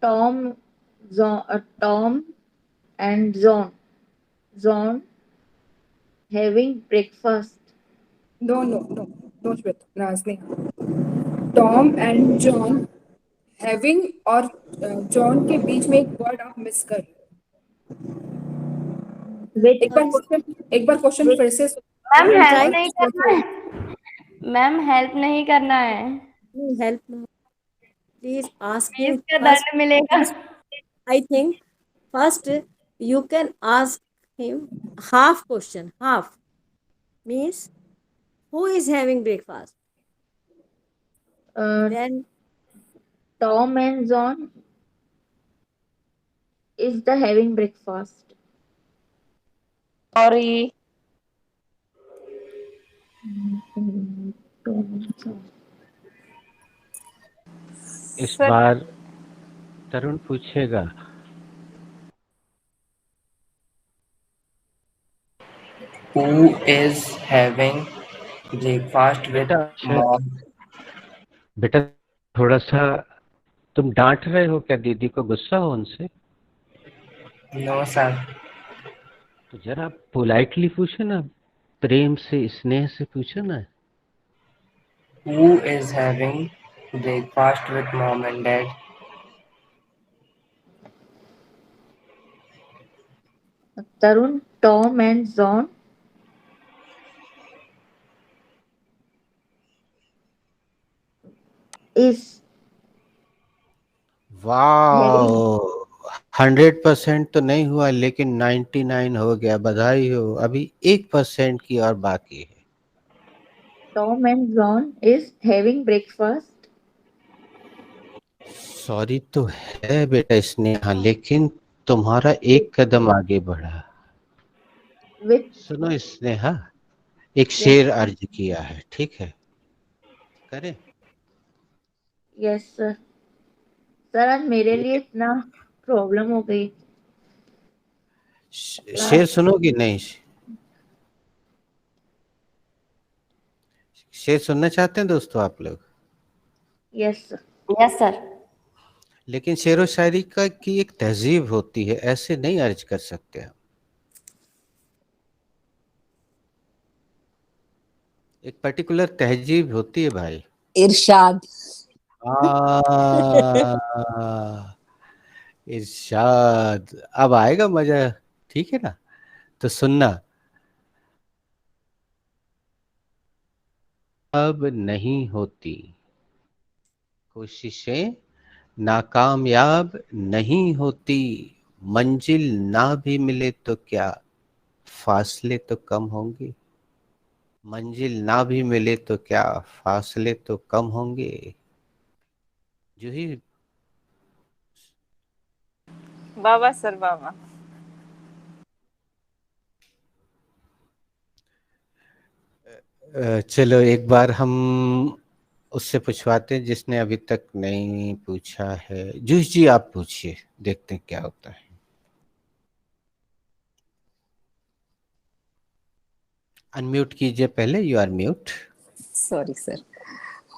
Tom Tom and John John having breakfast. No no no no Shwet ना Sneha. Tom and John having और जॉन के बीच में एक वर्ड आप मिस कर रहे हो। एक बार क्वेश्चन फिर से मैम सुनिए हेल्प और नहीं उसको करना है, मैम हेल्प नहीं करना है, Help. Please ask fees him का first. दंड मिलेगा। I think first you can ask him half question. Half means who is having breakfast. Then Tom and John is the having breakfast. Sorry. इस सर बार तरुण पूछेगा। Who is having breakfast with बेटा अच्छा, mom? बेटा थोड़ा सा तुम डांट रहे हो क्या? दीदी को गुस्सा हो उनसे? No, sir. तो जरा पोलाइटली पूछो ना, प्रेम से स्नेह से पूछो ना। Who is having breakfast with mom and dad? Tarun, Tom and John is having. वाह, 100% तो नहीं हुआ लेकिन 99 हो गया। बधाई हो। अभी 1% की और बाकी है। Tom and John is having breakfast sorry तो है बेटा स्नेहा, लेकिन तुम्हारा एक कदम आगे बढ़ा। with. सुनो स्नेहा, एक Yes, शेर अर्ज किया है, ठीक है? करें? yes sir. सर आज मेरे लिए लेकिन इतना प्रॉब्लम हो गई। शेर सुनोगी नहीं? शेर सुनना चाहते हैं दोस्तों आप लोग? Yes sir. Yes sir. लेकिन शेर व शायरी का की एक तहजीब होती है, ऐसे नहीं अर्ज कर सकते हम। एक पर्टिकुलर तहजीब होती है भाई। इरशाद। इरशाद। अब आएगा मजा, ठीक है ना? तो सुनना। अब नहीं होती कोशिशें, नाकामयाब नहीं होती, मंजिल ना भी मिले तो क्या, फासले तो कम होंगे। मंजिल ना भी मिले तो क्या, फासले तो कम होंगे। जूही बाबा सर बाबा। चलो एक बार हम उससे पूछवाते हैं जिसने अभी तक नहीं पूछा है। जूही जी आप पूछिए, देखते हैं क्या होता है। अनम्यूट कीजिए पहले, you are mute. Sorry, sir.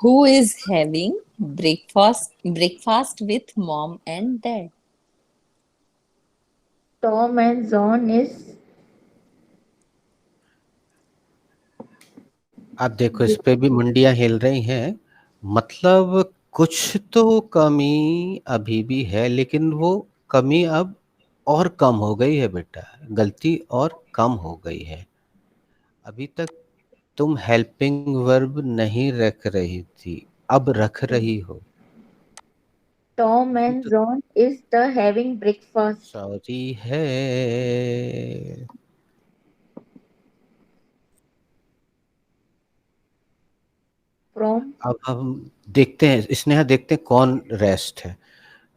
Who is having breakfast with mom and dad? Tom and John is. आप देखो इस पे भी मुंडियां हिल रही हैं। मतलब कुछ तो कमी अभी भी है, लेकिन वो कमी अब और कम हो गई है बेटा। गलती और कम हो गई है। अभी तक तुम हेल्पिंग वर्ब नहीं रख रही थी, अब रख रही हो। Tom and तो John is the having breakfast sorry है। from. अब हम देखते हैं स्नेहा, देखते हैं कौन रेस्ट है।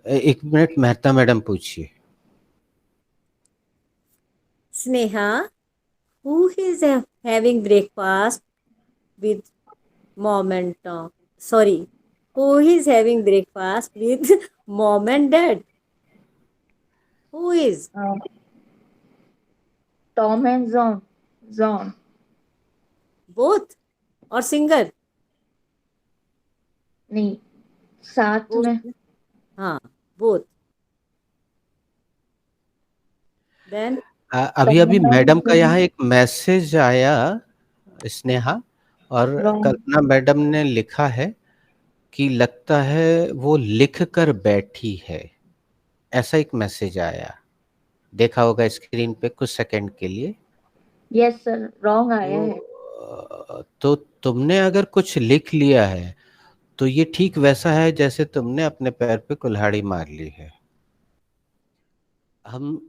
एक मिनट, मेहता मैडम पूछिए। Sneha, Who is having breakfast with mom and Tom? Sorry, who is having breakfast with mom and dad? Who is? Tom and John John Both or singer? नहीं साथ Both. में हाँ, both. Then अभी अभी टॉम एंड मैडम का यहाँ जॉन एक मैसेज आया, स्नेहा, और रॉन्ग कल्पना मैडम ने लिखा है कि लगता है वो लिख कर बैठी है, ऐसा एक मैसेज आया, देखा होगा स्क्रीन पे कुछ सेकंड के लिए। यस सर रॉन्ग आया है। तो तुमने अगर कुछ लिख लिया है तो ये ठीक वैसा है जैसे तुमने अपने पैर पे कुल्हाड़ी मार ली है। हम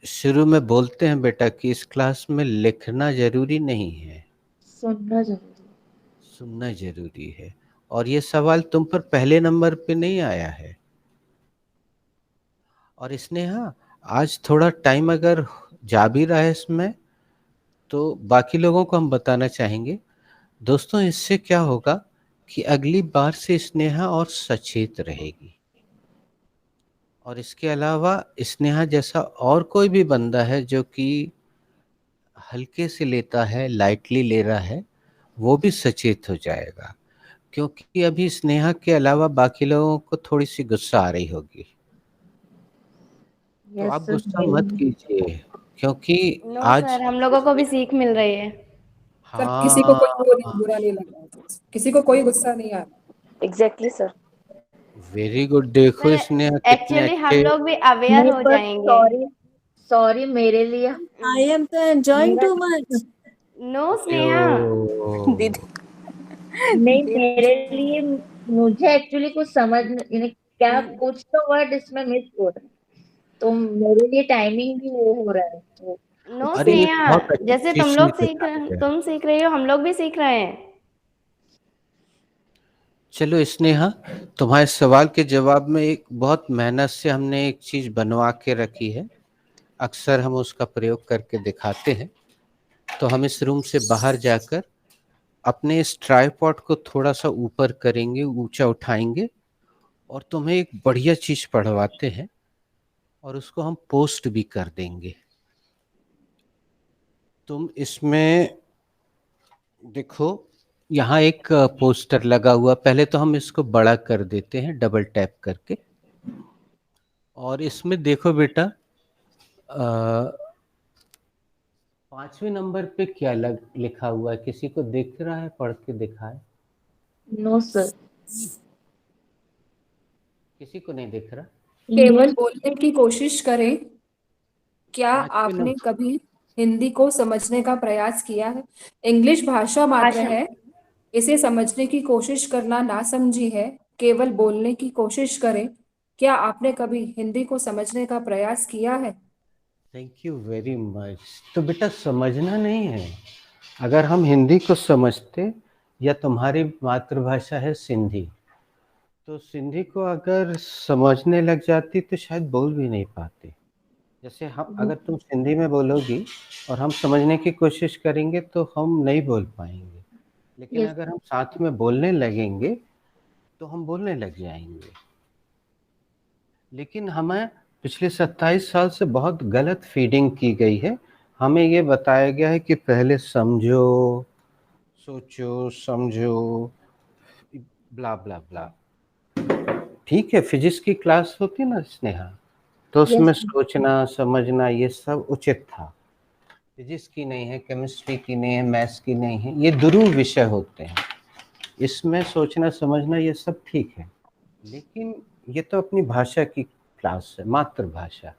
शुरू में बोलते हैं बेटा कि इस क्लास में लिखना जरूरी नहीं है, सुनना जरूरी सुनना जरूरी है। और ये सवाल तुम पर पहले नंबर पे नहीं आया है। और स्नेहा, आज थोड़ा टाइम अगर जा भी रहा है इसमें तो बाकी लोगों को हम बताना चाहेंगे। दोस्तों, इससे क्या होगा कि अगली बार से स्नेहा और सचेत रहेगी। और इसके अलावा स्नेहा जैसा और कोई भी बंदा है जो कि हल्के से लेता है, लाइटली ले रहा है, वो भी सचेत हो जाएगा। क्योंकि अभी स्नेहा के अलावा बाकी लोगों को थोड़ी सी गुस्सा आ रही होगी। तो यस आप सर गुस्सा मत कीजिए, क्योंकि नो आज सर, हम लोगों को भी सीख मिल रही है। सर किसी को कोई वो हाँ, बुरा नहीं लग रहा है, किसी को कोई गुस्सा नहीं आ रहा। Exactly sir. Very good. देखो सर स्नेहा कितने एक्चुअली हम अच्छे। लोग भी अवेयर नहीं हो पर जाएंगे। सॉरी सॉरी मेरे लिए I am तो enjoying मेरा too much. नो स्नेहा, अयो, दीदी नहीं दीदी मेरे लिए मुझे एक्चुअली कुछ समझ यानी क्या कुछ तो वर्ड इसमें मिस हो रहा है तो मेरे लिए टाइमिंग भी वो हो रहा है तो नो अरे ये स्नेहा, बहुत अच्छी जैसे चीज सिखाई है। तुम सीख रही हो, हम लोग भी सीख रहे हैं। चलो स्नेहा, तुम्हारे सवाल के जवाब में एक बहुत मेहनत से हमने एक चीज बनवा के रखी है, अक्सर हम उसका प्रयोग करके दिखाते हैं। तो हम इस रूम से बाहर जाकर अपने इस ट्राइपॉड को थोड़ा सा ऊपर करेंगे, ऊंचा उठाएंगे, और तुम्हें एक बढ़िया चीज पढ़वाते हैं और उसको हम पोस्ट भी कर देंगे। तुम इसमें देखो, यहाँ एक पोस्टर लगा हुआ, पहले तो हम इसको बड़ा कर देते हैं डबल टैप करके। और इसमें देखो बेटा, 5वें नंबर पे क्या लिखा हुआ है, किसी को दिख रहा है? पढ़ के दिखाए। नो सर किसी को नहीं दिख रहा? केवल इंग्लिश बोलने की कोशिश करें। क्या 5वें आपने नंबर। कभी हिंदी को समझने का प्रयास किया है? इंग्लिश भाषा मात्र भाषा है, इसे समझने की कोशिश करना ना समझी है। केवल बोलने की कोशिश करें। क्या आपने कभी हिंदी को समझने का प्रयास किया है? Thank you very much. तो बेटा समझना नहीं है, अगर हम हिंदी को समझते, या तुम्हारी मातृभाषा है सिंधी, तो सिंधी को अगर समझने लग जाती तो शायद बोल भी नहीं पाते। जैसे हम, अगर तुम सिंधी में बोलोगी और हम समझने की कोशिश करेंगे तो हम नहीं बोल पाएंगे, लेकिन यस अगर हम साथ में बोलने लगेंगे तो हम बोलने लग जाएंगे। लेकिन हमें पिछले 27 साल से बहुत गलत फीडिंग की गई है। हमें ये बताया गया है कि पहले समझो, सोचो, समझो, ब्ला ब्ला ब्ला। ठीक है, फिजिक्स की क्लास होती ना स्नेहा, तो उसमें यस सोचना समझना ये सब उचित था। फिजिक्स की नहीं है, केमिस्ट्री की नहीं है, मैथ्स की नहीं है, ये ध्रुव विषय होते हैं, इसमें सोचना समझना ये सब ठीक है। लेकिन ये तो अपनी भाषा की क्लास है, मातृभाषा।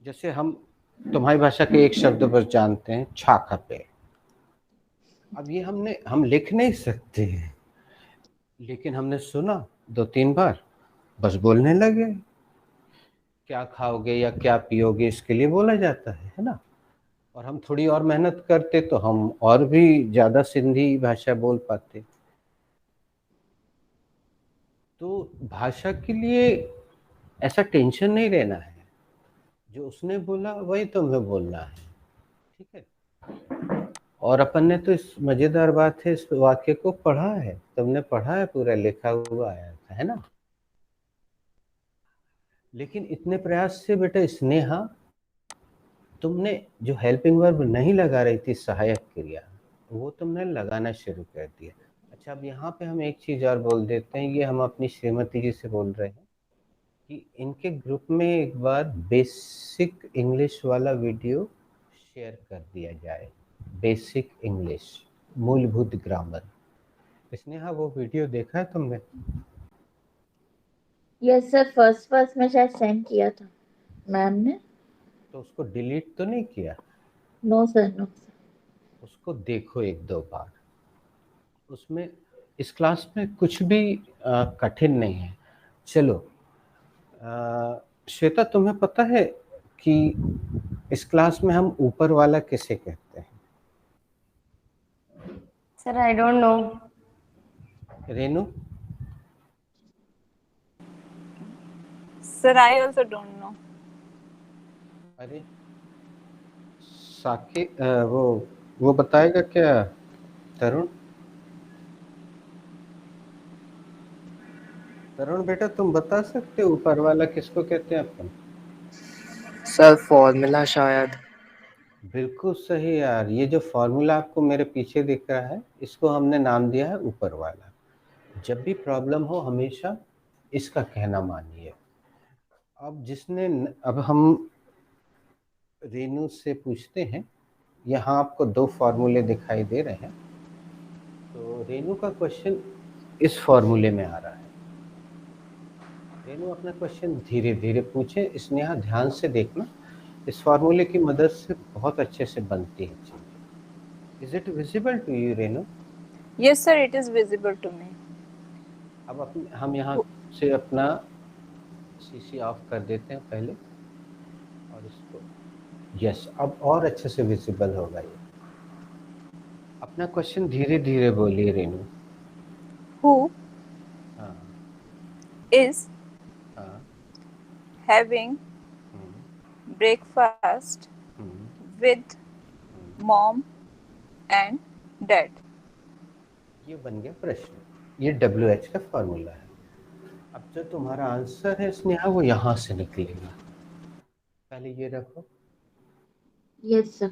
जैसे हम तुम्हारी भाषा के एक शब्द बस जानते हैं, छाका पे। अब ये हम लिख नहीं सकते हैं, लेकिन हमने सुना 2-3 बार, बस बोलने लगे। क्या खाओगे या क्या पियोगे, इसके लिए बोला जाता है ना। और हम थोड़ी और मेहनत करते तो हम और भी ज्यादा सिंधी भाषा बोल पाते। तो भाषा के लिए ऐसा टेंशन नहीं लेना है। जो उसने बोला वही तुम्हें बोलना है, ठीक है। और अपन ने तो इस मजेदार बात है, इस वाक्य को पढ़ा है, तुमने पढ़ा है, पूरा लिखा हुआ आया था, है ना। लेकिन इतने प्रयास से बेटा स्नेहा तुमने जो हेल्पिंग वर्ब नहीं लगा रही थी, सहायक क्रिया, वो तुमने लगाना शुरू कर दिया। अच्छा, अब यहाँ पे हम एक चीज और बोल देते हैं, ये हम अपनी श्रीमती जी से बोल रहे हैं कि इनके ग्रुप में एक बार बेसिक इंग्लिश वाला वीडियो शेयर कर दिया जाए। बेसिक इंग्लिश, मूलभूत ग्रामर। स्नेहा वो वीडियो देखा है तुमने? यस सर, फर्स्ट में शायद सेंड किया था मैम ने। तो उसको डिलीट तो नहीं किया? No sir, no sir. उसको देखो एक दो बार। उसमें इस क्लास में कुछ भी कठिन नहीं है। चलो श्वेता, तुम्हें पता है कि इस क्लास में हम ऊपर वाला किसे कहते हैं? Sir I don't know. Renu? Sir, I also don't know. अरे साकेत, वो बताएगा क्या तरुण? तरुण बेटा, तुम बता सकते हो ऊपर वाला किसको कहते हैं अपन? सर फॉर्मूला शायद। बिल्कुल सही यार, ये जो फॉर्मूला आपको मेरे पीछे दिख रहा है, इसको हमने नाम दिया है ऊपर वाला। जब भी प्रॉब्लम हो हमेशा इसका कहना मानिए। अब हम रेनू से पूछते हैं। यहाँ आपको दो फॉर्मूले दिखाई दे रहे हैं, तो रेनू का क्वेश्चन इस फॉर्मूले में आ रहा है। रेनू अपना क्वेश्चन धीरे धीरे पूछे, स्नेहा ध्यान से देखना, इस फॉर्मूले की मदद से बहुत अच्छे से बनती है चीजें। Is it visible to you Renu? Yes, sir, it is visible to me. अब हम यहाँ से अपना सीसी ऑफ कर देते हैं पहले, और इसको यस, अब और अच्छे से विजिबल होगा ये। अपना क्वेश्चन धीरे धीरे बोलिए रेनू। Who हाँ is हाँ having breakfast with mom and dad? ये बन गया प्रश्न, ये WH का फॉर्मूला है। अब जो तुम्हारा आंसर है स्नेहा, वो यहाँ से निकलेगा। पहले ये रखो। Yes sir,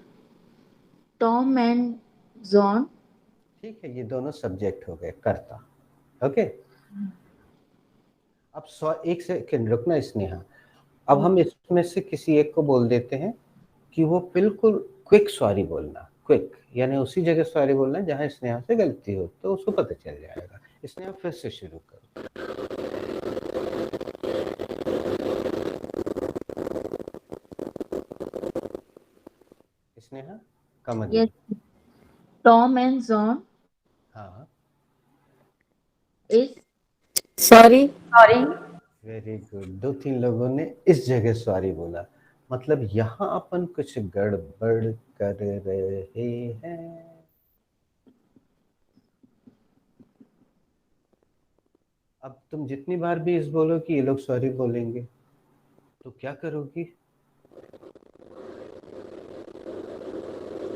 Tom and John. ठीक है, ये दोनों सब्जेक्ट हो गए, कर्ता। ओके, अब एक सेकंड रुकना स्नेहा। अब हम इसमें से किसी एक को बोल देते हैं कि वो बिल्कुल क्विक सॉरी बोलना। क्विक यानी उसी जगह सॉरी बोलना जहां स्नेहा से गलती हो, तो उसको पता चल जाएगा। स्नेहा फिर से शुरू करो। स्नेहा कम। यस, टॉम एंड जॉन हाँ, इज सॉरी। Very good. दो तीन लोगों ने इस जगह सॉरी बोला, मतलब यहाँ अपन कुछ गड़बड़ कर रहे हैं। अब तुम जितनी बार भी इस बोलो कि ये लोग सॉरी बोलेंगे, तो क्या करोगी?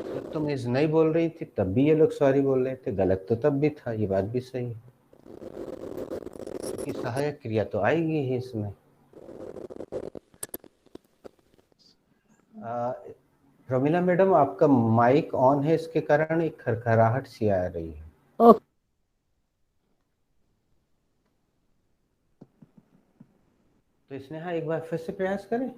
जब तुम इस नहीं बोल रही थी तब भी ये लोग सॉरी बोल रहे थे, गलत तो तब भी था, ये बात भी सही है, क्योंकि सहायक क्रिया तो आएगी ही इसमें। प्रमिला मैडम, आपका माइक ऑन है, इसके कारण एक खरखराहट सी आ रही है। तो स्नेहा एक बार फिर से प्रयास करें।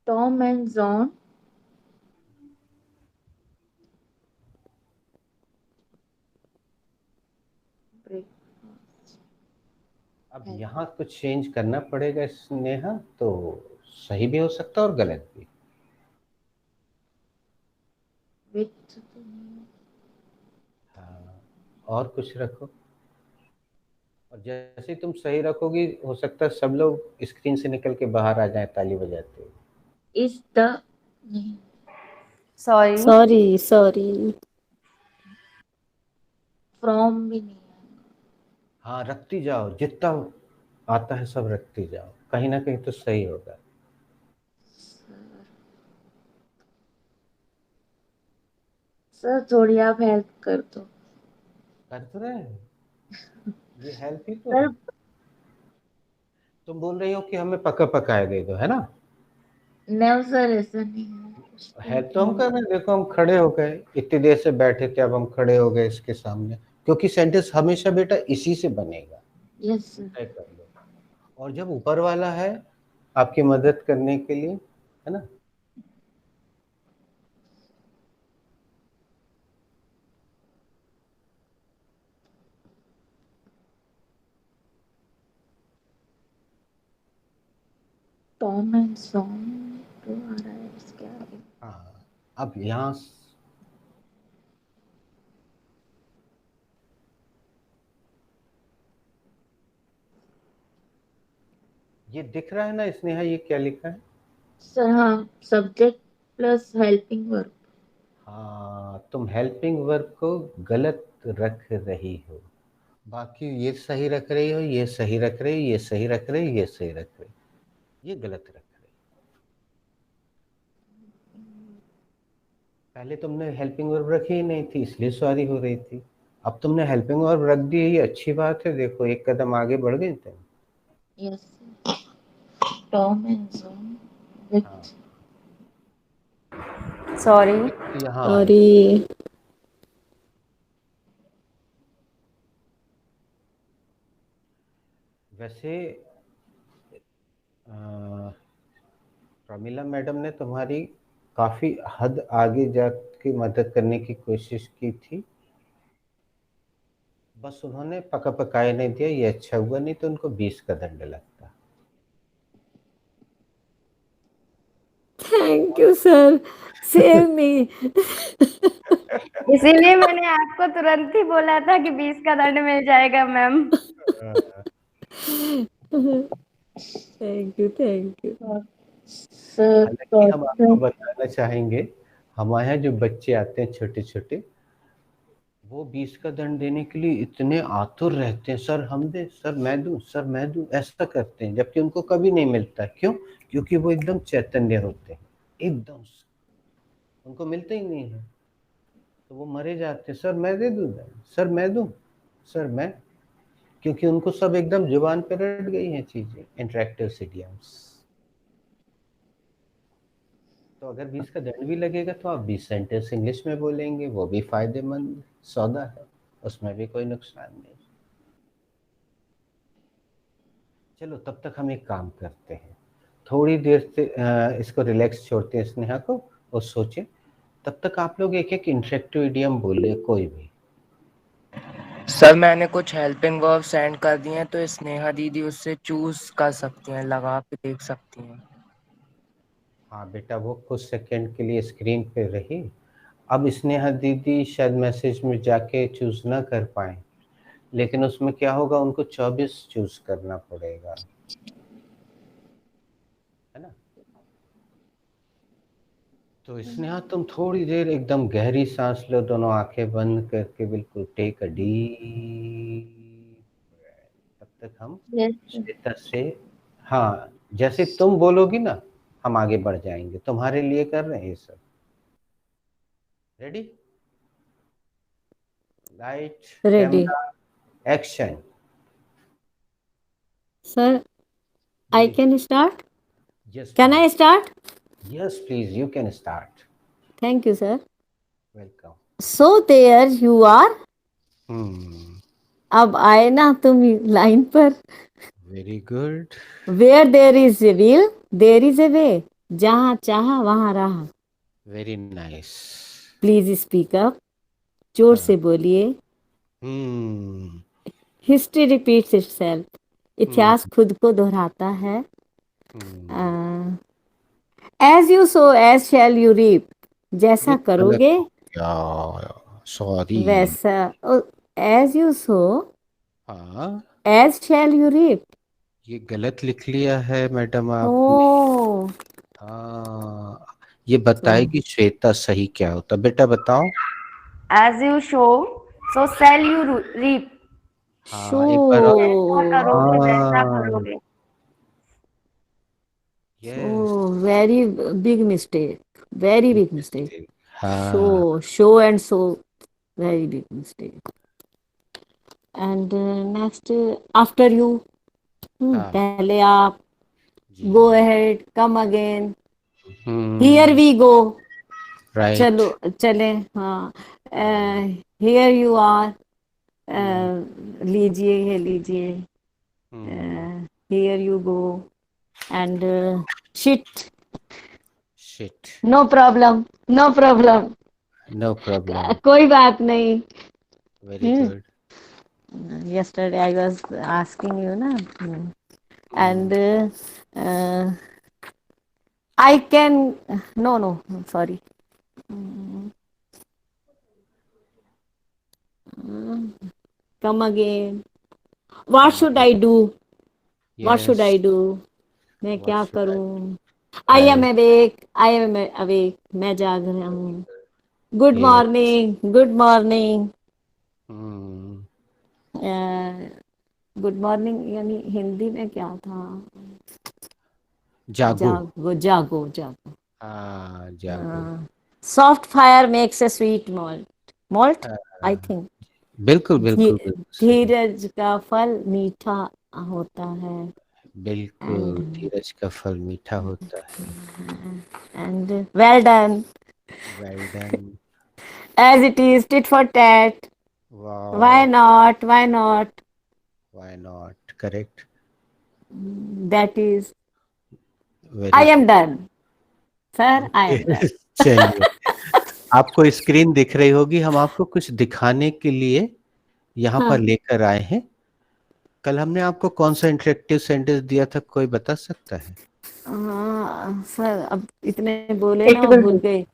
टॉम एंड जॉन अब यहाँ कुछ चेंज करना पड़ेगा स्नेहा, तो सही भी हो सकता है और गलत भी। हाँ, और कुछ रखो, और जैसे ही तुम सही रखोगी हो सकता है सब लोग स्क्रीन से निकल के बाहर आ जाएं ताली बजाते हुए। Is the sorry. फ्रॉम भी नहीं। हाँ, रखती जाओ, जितना आता है सब रखते जाओ, कहीं ना कहीं तो सही होगा। सर थोड़ी आप हेल्प कर दो। कर तो रहे हैं, ये हेल्प ही तो सर है। तुम बोल रही हो कि हमें पका पकाया दे दो, है ना? नहीं सर ऐसा नहीं है। हेल्प तो हम कर रहे हैं, देखो हम खड़े हो गए, इतनी देर से बैठे थे, अब हम खड़े हो गए इसके सामने, क्योंकि सेंटेंस हमेशा बेटा इसी से बनेगा। Yes sir. तय कर लो। और जब ऊपर वाला है आपकी मदद करने के लिए, है ना? टॉम एंड जॉन तो आ रहा है इसके आगे। हाँ, अब यहाँ ये दिख रहा है ना स्नेहा, ये क्या लिखा है? सर हाँ, सब्जेक्ट प्लस हेल्पिंग वर्ब। हाँ, तुम हेल्पिंग वर्ब को गलत रख रही हो, बाकी ये सही रख रही हो, ये सही रख रही हो, ये सही रख रही हो, ये सही रख रही हो, ये गलत रख रही हो। पहले तुमने हेल्पिंग वर्ब रखी ही नहीं थी, इसलिए सॉरी हो रही थी। अब तुमने हेल्पिंग वर्ब रख दी है, ये अच्छी बात है, देखो एक कदम आगे बढ़ गए तुम। Yes Tom and John with sorry. यहाँ सॉरी। वैसे प्रमिला मैडम ने तुम्हारी काफी हद आगे जाके मदद करने की कोशिश की थी, बस उन्होंने पका पकाया नहीं दिया, ये अच्छा हुआ, नहीं तो उनको 20 का दंड लगता। Thank you sir, save me. इसीलिए मैंने आपको तुरंत ही बोला था कि 20 का दंड मिल जाएगा ma'am. Thank you thank you. Sir हालांकि हम आपको बताना चाहेंगे, हमारे यहाँ जो बच्चे आते हैं छोटे छोटे, वो 20 का दंड देने के लिए इतने आतुर रहते हैं, सर हम दे, सर मैं दूं, सर मैं दूं, ऐसा करते हैं, जबकि उनको कभी नहीं मिलता। क्यों? क्योंकि वो एकदम चैतन्य होते हैं, एकदम उनको मिलते ही नहीं है, तो वो मरे जाते हैं, सर मैं दे दूं, सर मैं दूं, सर मैं, क्योंकि उनको सब एकदम जुबान पे रट गई हैं चीजें, इंटरेक्टिव इडियम्स। तो अगर 20 का दंड भी लगेगा तो आप 20 सेंटेंस इंग्लिश में बोलेंगे, वो भी फायदेमंद सौदा है, उसमें भी कोई नुकसान नहीं। चलो तब तक हम एक काम करते हैं, थोड़ी देर से इसको रिलैक्स छोड़ते हैं स्नेहा को, और सोचें, तब तक आप लोग एक एक इंटरेक्टिव इडियम बोले, कोई भी। सर मैंने कुछ हेल्पिंग वर्ब सेंड कर दिए हैं, तो स्नेहा दीदी उससे चूज कर सकती हैं, लगा के देख सकती हैं। हाँ बेटा, वो कुछ सेकंड के लिए स्क्रीन पे रही, अब स्नेहा दीदी शायद मैसेज में जाके चूज ना कर पाए, लेकिन उसमें क्या होगा, उनको 24 चूज करना पड़ेगा, है ना? तो स्नेहा तुम थोड़ी देर एकदम गहरी सांस लो, दोनों आंखें बंद करके, बिल्कुल टेक अ डीप। तब तक हम श्वेता से, हाँ जैसे तुम बोलोगी ना हम आगे बढ़ जाएंगे, तुम्हारे लिए कर रहे हैं ये सब। Ready? Light ready. Camera action. Sir I can start? Yes, can I start? yes please, you can start. Thank you sir. Welcome. So there you are. अब आए ना तुम लाइन पर। Very good. Where there is a will there is a way. जहाँ चाहा वहाँ रहा। Very nice. Please speak up. जोर से बोलिए। History repeats itself. इतिहास खुद को दोहराता है। As you so as shall you reap. जैसा करोगे सॉरी, वैसा। एज यू सो हाँ एज शैल यू रीप। ये गलत लिख लिया है मैडम ओ आपने। हाँ, ये बताएगी श्वेता सही क्या होता, बेटा बताओ। As you sow, so shall you reap. Show हाँ, एक बार और। ऐसा करोगे वैसा हाँ, करोगे। Yes, Oh, very big mistake. Very big big mistake. Mistake. हाँ, Show and so. Very big mistake. And next, after you. हाँ, पहले आप. जी, Go ahead. Come again. Here hmm, we go. Right, चलो चले. हाँ. हाँ, Here you are. हम्म, लीजिए ये लीजिए. Hmm, Here you go. And shit. Shit, No problem. No problem. No problem, कोई बात नहीं. Very good, Yesterday I was asking you, na, and hmm, uh, I can. No, no, sorry. Come again. What come should again, I do? What should yes, I do? मैं व्हाट क्या शुड आई, करूं? I am right, awake. I am awake. मैं जाग रहा हूँ. Good yes, morning. Good morning. हम्म, गुड मॉर्निंग यानी हिंदी में क्या था? जागो, जागो जागो जागो. हाँ, जागो, Soft fire makes a sweet malt. Malt, I हाँ, think. बिल्कुल बिल्कुल बिल्कुल सही, धीरज का फल मीठा होता है. बिल्कुल, And धीरज का फल मीठा होता है, well done. Well done, As it is, tit for tat. Why wow, not? Why not? Why not, correct, That is, I very am good, done. Sir, I okay, am done. चलिए, आपको स्क्रीन दिख रही होगी, हम आपको कुछ दिखाने के लिए यहाँ पर हाँ. लेकर आए हैं। कल हमने आपको कौन सा इंटरेक्टिव सेंटेंस दिया था, कोई बता सकता है? हाँ, सर अब इतने बोले इट ना विल भूल डू। गए.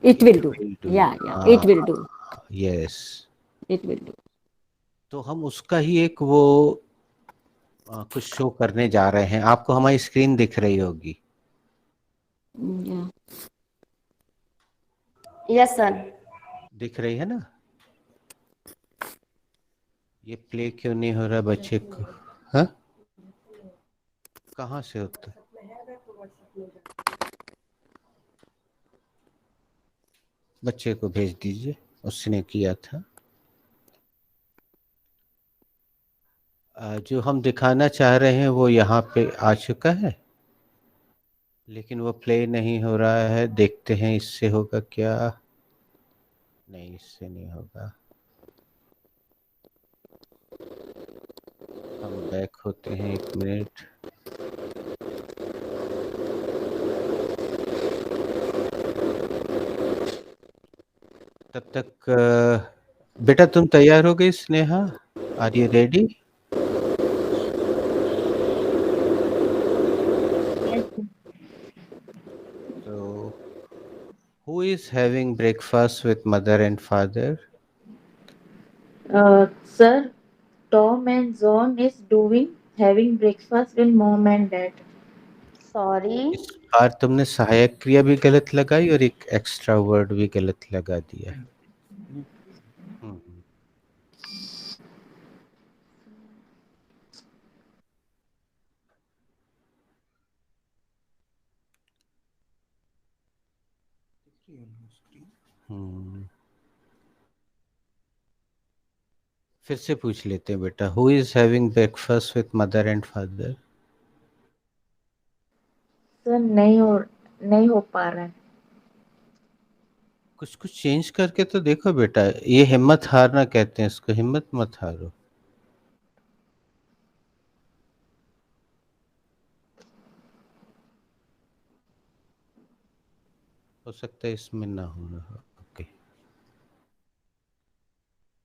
It it will do. Will do, Yeah, हाँ, it will do. Yes, It will do. तो हम उसका ही एक वो कुछ शो करने जा रहे हैं, आपको हमारी स्क्रीन दिख रही होगी। Yeah. Yes, sir. दिख रही है ना? ये प्ले क्यों नहीं हो रहा बच्चे को? हाँ, कहाँ से होता है? बच्चे को भेज दीजिए, उसने किया था। जो हम दिखाना चाह रहे हैं वो यहाँ पे आ चुका है, लेकिन वो प्ले नहीं हो रहा है। देखते हैं इससे होगा क्या। नहीं, इससे नहीं होगा। हम बैक होते हैं, 1 मिनट। तब तक बेटा तुम तैयार हो गई Sneha? Are you ready? So, who is having breakfast with mother and father? Sir, Tom and John is doing having breakfast with mom and dad. Sorry. इस बार तुमने सहायक क्रिया भी गलत लगाई और एक एक्स्ट्रा वर्ड भी गलत लगा दिया। हम्म, हम्म। फिर से पूछ लेते हैं बेटा, who is having breakfast with mother and father? Sir नहीं हो पा रहा है। कुछ कुछ चेंज करके तो देखो बेटा, ये हिम्मत हारना कहते हैं इसको, हिम्मत मत हारो। हो सकता है इसमें ना हो रहा हो। ओके,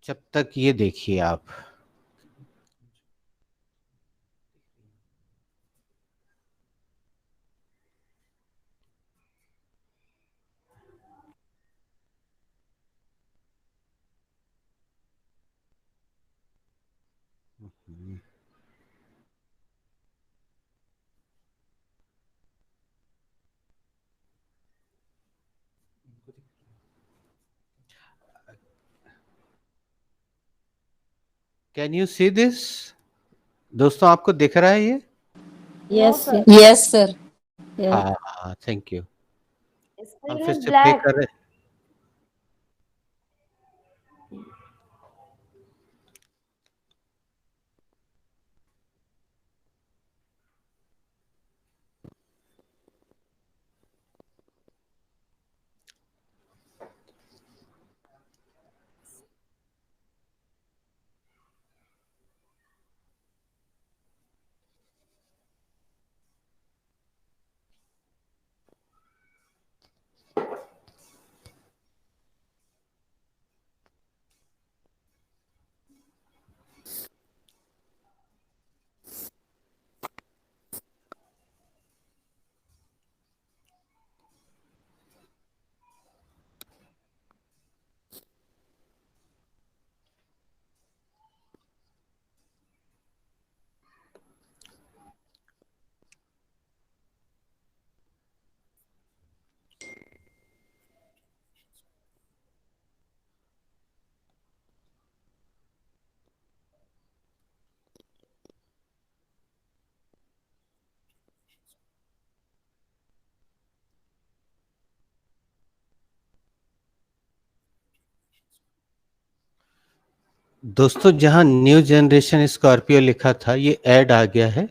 जब तक ये देखिए आप। हम्म, कैन यू सी दिस? दोस्तों आपको दिख रहा है ये? Yes yes sir. हाँ हाँ, थैंक यू। हम स्क्रीन फिर इज से प्ले ब्लैक। कर रहे हैं। दोस्तों जहां न्यू जनरेशन स्कॉर्पियो लिखा था, ये ऐड आ गया है,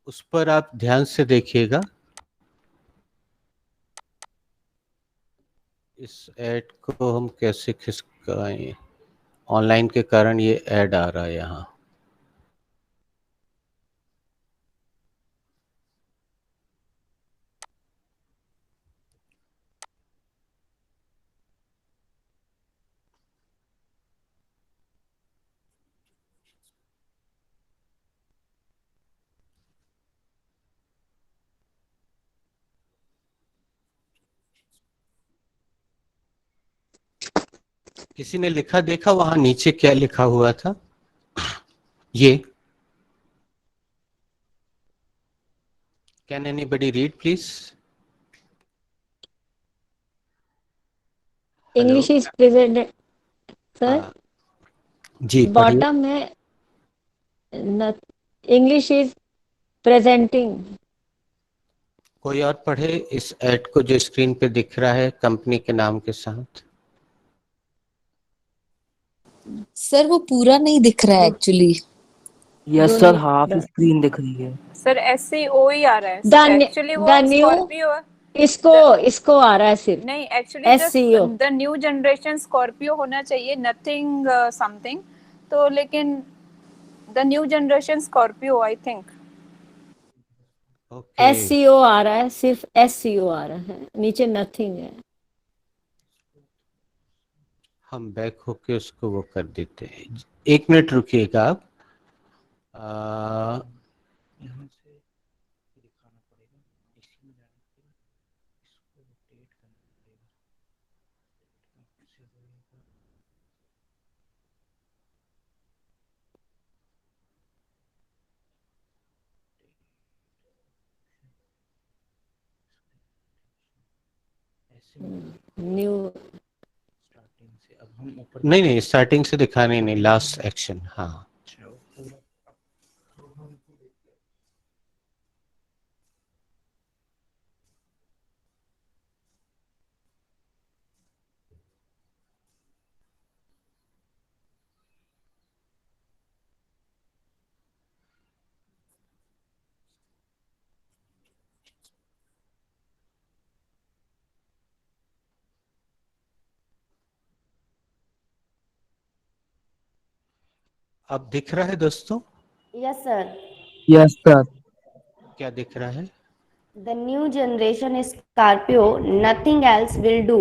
उस पर आप ध्यान से देखिएगा। इस ऐड को हम कैसे खिसकाएं? ऑनलाइन के कारण ये ऐड आ रहा है यहाँ। किसी ने लिखा देखा वहां नीचे क्या लिखा हुआ था? ये can anybody read please? Hello. English is present sir. हाँ जी, पढ़िए। बॉटम में इंग्लिश इज प्रेजेंटिंग। कोई और पढ़े इस ऐड को जो स्क्रीन पे दिख रहा है कंपनी के नाम के साथ। सर वो पूरा नहीं दिख रहा है actually. Yes sir, half screen दिख रही है। सर SCO ही आ रहा है सर, एक्चुअली वो द न्यू स्कॉर्पियो है। इसको आ रहा है सिर्फ नहीं, actually SCO। The new generation Scorpio होना चाहिए, नथिंग समथिंग। तो लेकिन the new generation Scorpio I think. SCO आ रहा है, सिर्फ SCO आ रहा है, नीचे नथिंग है। हम बैक होके उसको वो कर देते हैं। 1 मिनट रुकिएगा आप। यहाँ से दिखाना पड़ेगा, इसी में जाना पड़ेगा, इसको रोटेट करना पड़ेगा। न्यू स्टार्टिंग से अब हम ऊपर नहीं नहीं स्टार्टिंग से दिखाने नहीं, लास्ट एक्शन। हाँ अब दिख रहा है दोस्तों? Yes sir. Yes sir. क्या दिख रहा है? The new generation Scorpio nothing else will do.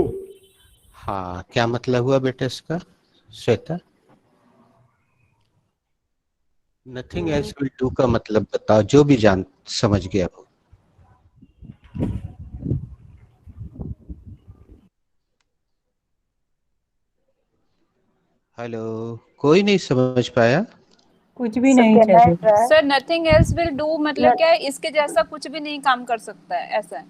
हाँ, क्या मतलब हुआ बेटा इसका Shweta? Nothing else will do का मतलब बताओ, जो भी जान समझ गया हो। हेलो, कोई नहीं समझ पाया? कुछ भी नहीं चाहिए sir nothing else will do मतलब क्या है? इसके जैसा कुछ भी नहीं काम कर सकता है, ऐसा है।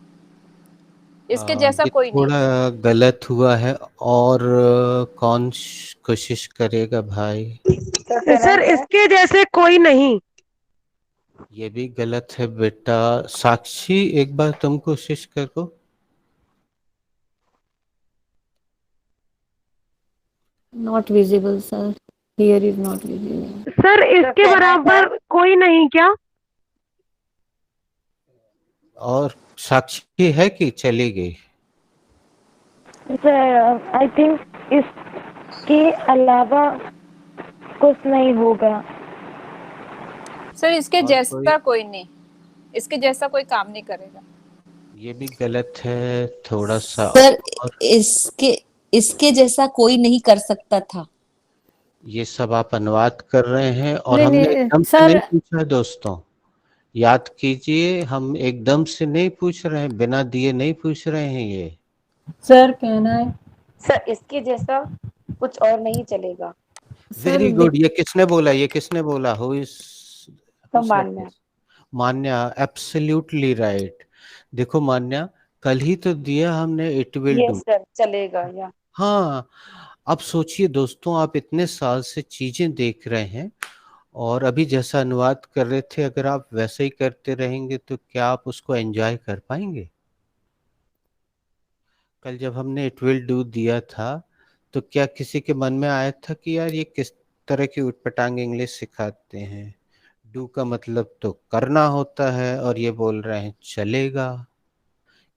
इसके जैसा ये कोई नहीं। थोड़ा गलत हुआ है। और कौन कोशिश करेगा भाई? सर इसके जैसे कोई नहीं। ये भी गलत है बेटा। साक्षी एक बार तुम कोशिश करो। Not visible, sir. Here is not visible. Sir इसके बराबर कोई नहीं क्या? और साक्षी है कि चली गई? सर आई थिंक इसके अलावा कुछ नहीं होगा। सर इसके और जैसा कोई नहीं, इसके जैसा कोई काम नहीं करेगा। ये भी गलत है थोड़ा सा। सर और इसके जैसा कोई नहीं कर सकता था। ये सब आप अनुवाद कर रहे हैं और नहीं, हमने नहीं, एकदम से सर। नहीं पूछा है दोस्तों। याद कीजिए, हम एकदम से नहीं पूछ रहे हैं, बिना दिए नहीं पूछ रहे हैं ये। सर कहना है सर इसके जैसा कुछ और नहीं चलेगा। Very good. ये किसने बोला? ये किसने बोला? Who is Manya. Manya, absolutely right. देखो मान्या, कल ही तो दिया हमने it will do. Yes sir चलेगा या। हाँ, अब सोचिए दोस्तों, आप इतने साल से चीजें देख रहे हैं और अभी जैसा अनुवाद कर रहे थे, अगर आप वैसे ही करते रहेंगे तो क्या आप उसको एंजॉय कर पाएंगे? कल जब हमने इट विल डू दिया था तो क्या किसी के मन में आया था कि यार ये किस तरह की उटपटांग इंग्लिश सिखाते हैं? डू का मतलब तो करना होता है और ये बोल रहे हैं चलेगा।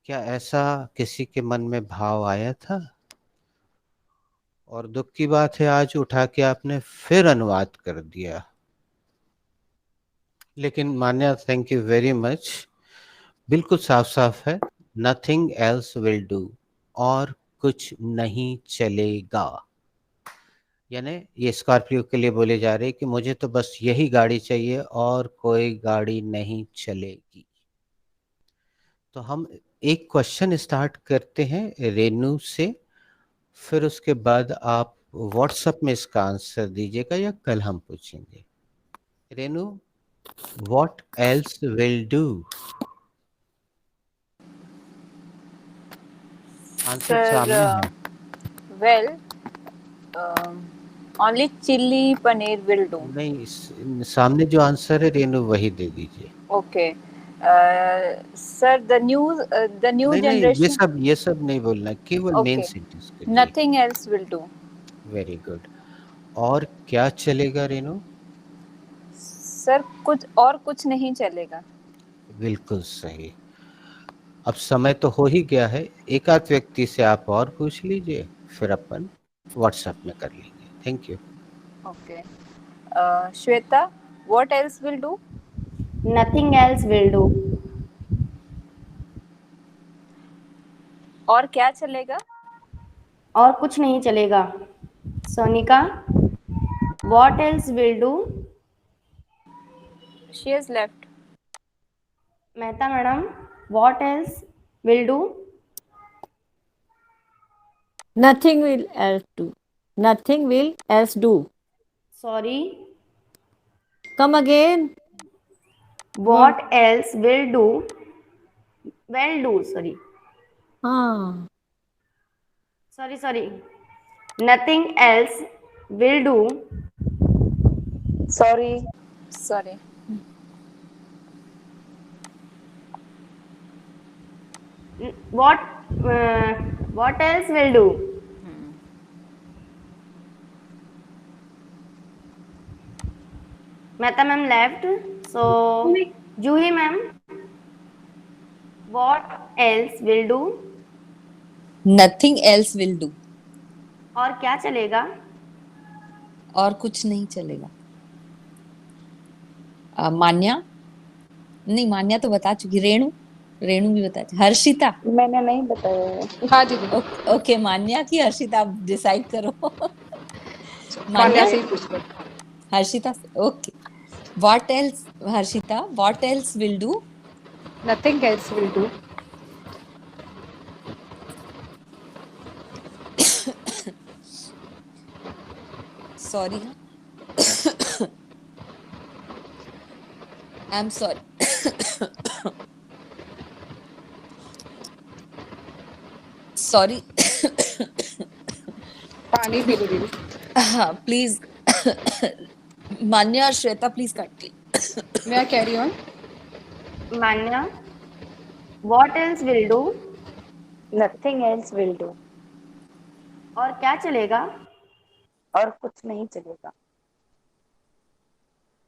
क्या ऐसा किसी के मन में भाव आया था? और दुख की बात है, आज उठा के आपने फिर अनुवाद कर दिया। लेकिन मान्या, थैंक यू वेरी मच। बिल्कुल साफ साफ है, नथिंग एल्स विल डू, और कुछ नहीं चलेगा। यानी ये स्कॉर्पियो के लिए बोले जा रहे कि मुझे तो बस यही गाड़ी चाहिए और कोई गाड़ी नहीं चलेगी। तो हम एक क्वेश्चन स्टार्ट करते हैं रेनू से, फिर उसके बाद आप व्हाट्सएप में इसका आंसर दीजिएगा या कल हम पूछेंगे। Renu, what else will do? Answer सामने है। Well only chilli paneer will do. नहीं, सामने जो आंसर है रेनू वही दे दीजिए। Okay sir, the new generation. ये सब नहीं बोलना, केवल main sentence. Nothing else will do. Very good. और क्या चलेगा रेनू? सर कुछ नहीं चलेगा। बिल्कुल सही। अब समय तो हो ही गया है, एक आध व्यक्ति से आप और पूछ लीजिए, फिर अपन व्हाट्सएप में कर लेंगे। Thank you. Okay Shweta, what else will do? Nothing else will do. और क्या चलेगा? और कुछ नहीं चलेगा। Sonika, what else will do? She has left. Mehta madam, what else will do? Nothing will else do. Nothing will else do. Sorry, Come again. what else will do? Will do, sorry. हाँ Sorry. Nothing else will do. Sorry. What else will do? Mehta ma'am left, so Juhi ma'am, what else will do? Nothing else will do. और क्या चलेगा? और कुछ नहीं चलेगा। मान्या, नहीं मान्या तो बता चुकी। रेणु भी बता चुकी। हर्षिता, मैंने नहीं बताया। हाँ दीदी। ओके, मान्या की हर्षिता, आप डिसाइड करो। मान्या से ही पूछ लो। Harshita, okay. What else, Harshita? What else will do? Nothing else will do. Sorry. I'm sorry. Sorry. पानी पी लो दीदी। हाँ प्लीज मान्या और श्वेता प्लीज काटिए। May I carry on? Manya, what else will do? Nothing else will do. और क्या चलेगा? और कुछ नहीं चलेगा।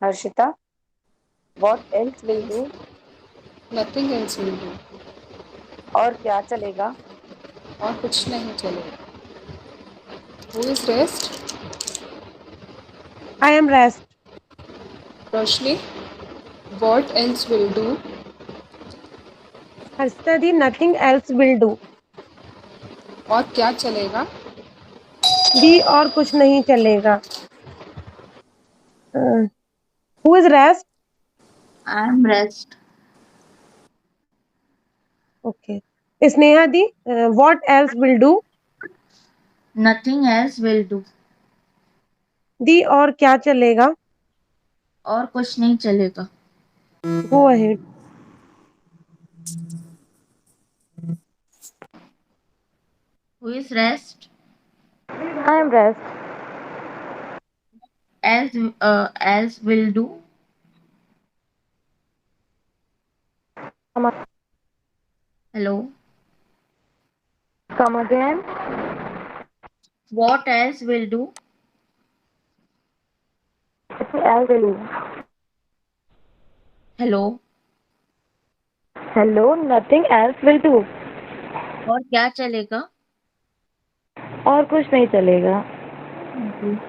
Harshita, what else will do? Nothing else will do. और क्या चलेगा? और कुछ नहीं चलेगा। Who is rest? I am rest. Roshni, what else will do? Harshita the, nothing else will do. और क्या चलेगा? दी, और कुछ नहीं चलेगा। Who is rest? I am rest. Okay. Sneha the, what else will do? Nothing else will do. दी, और क्या चलेगा? और कुछ नहीं चलेगा। Go ahead. Who is rest? I am rest. Else will do. Hello. Come again. What else will do? Else will do. Hello. Hello, nothing else will do. और क्या चलेगा? और कुछ नहीं चलेगा। Thank you.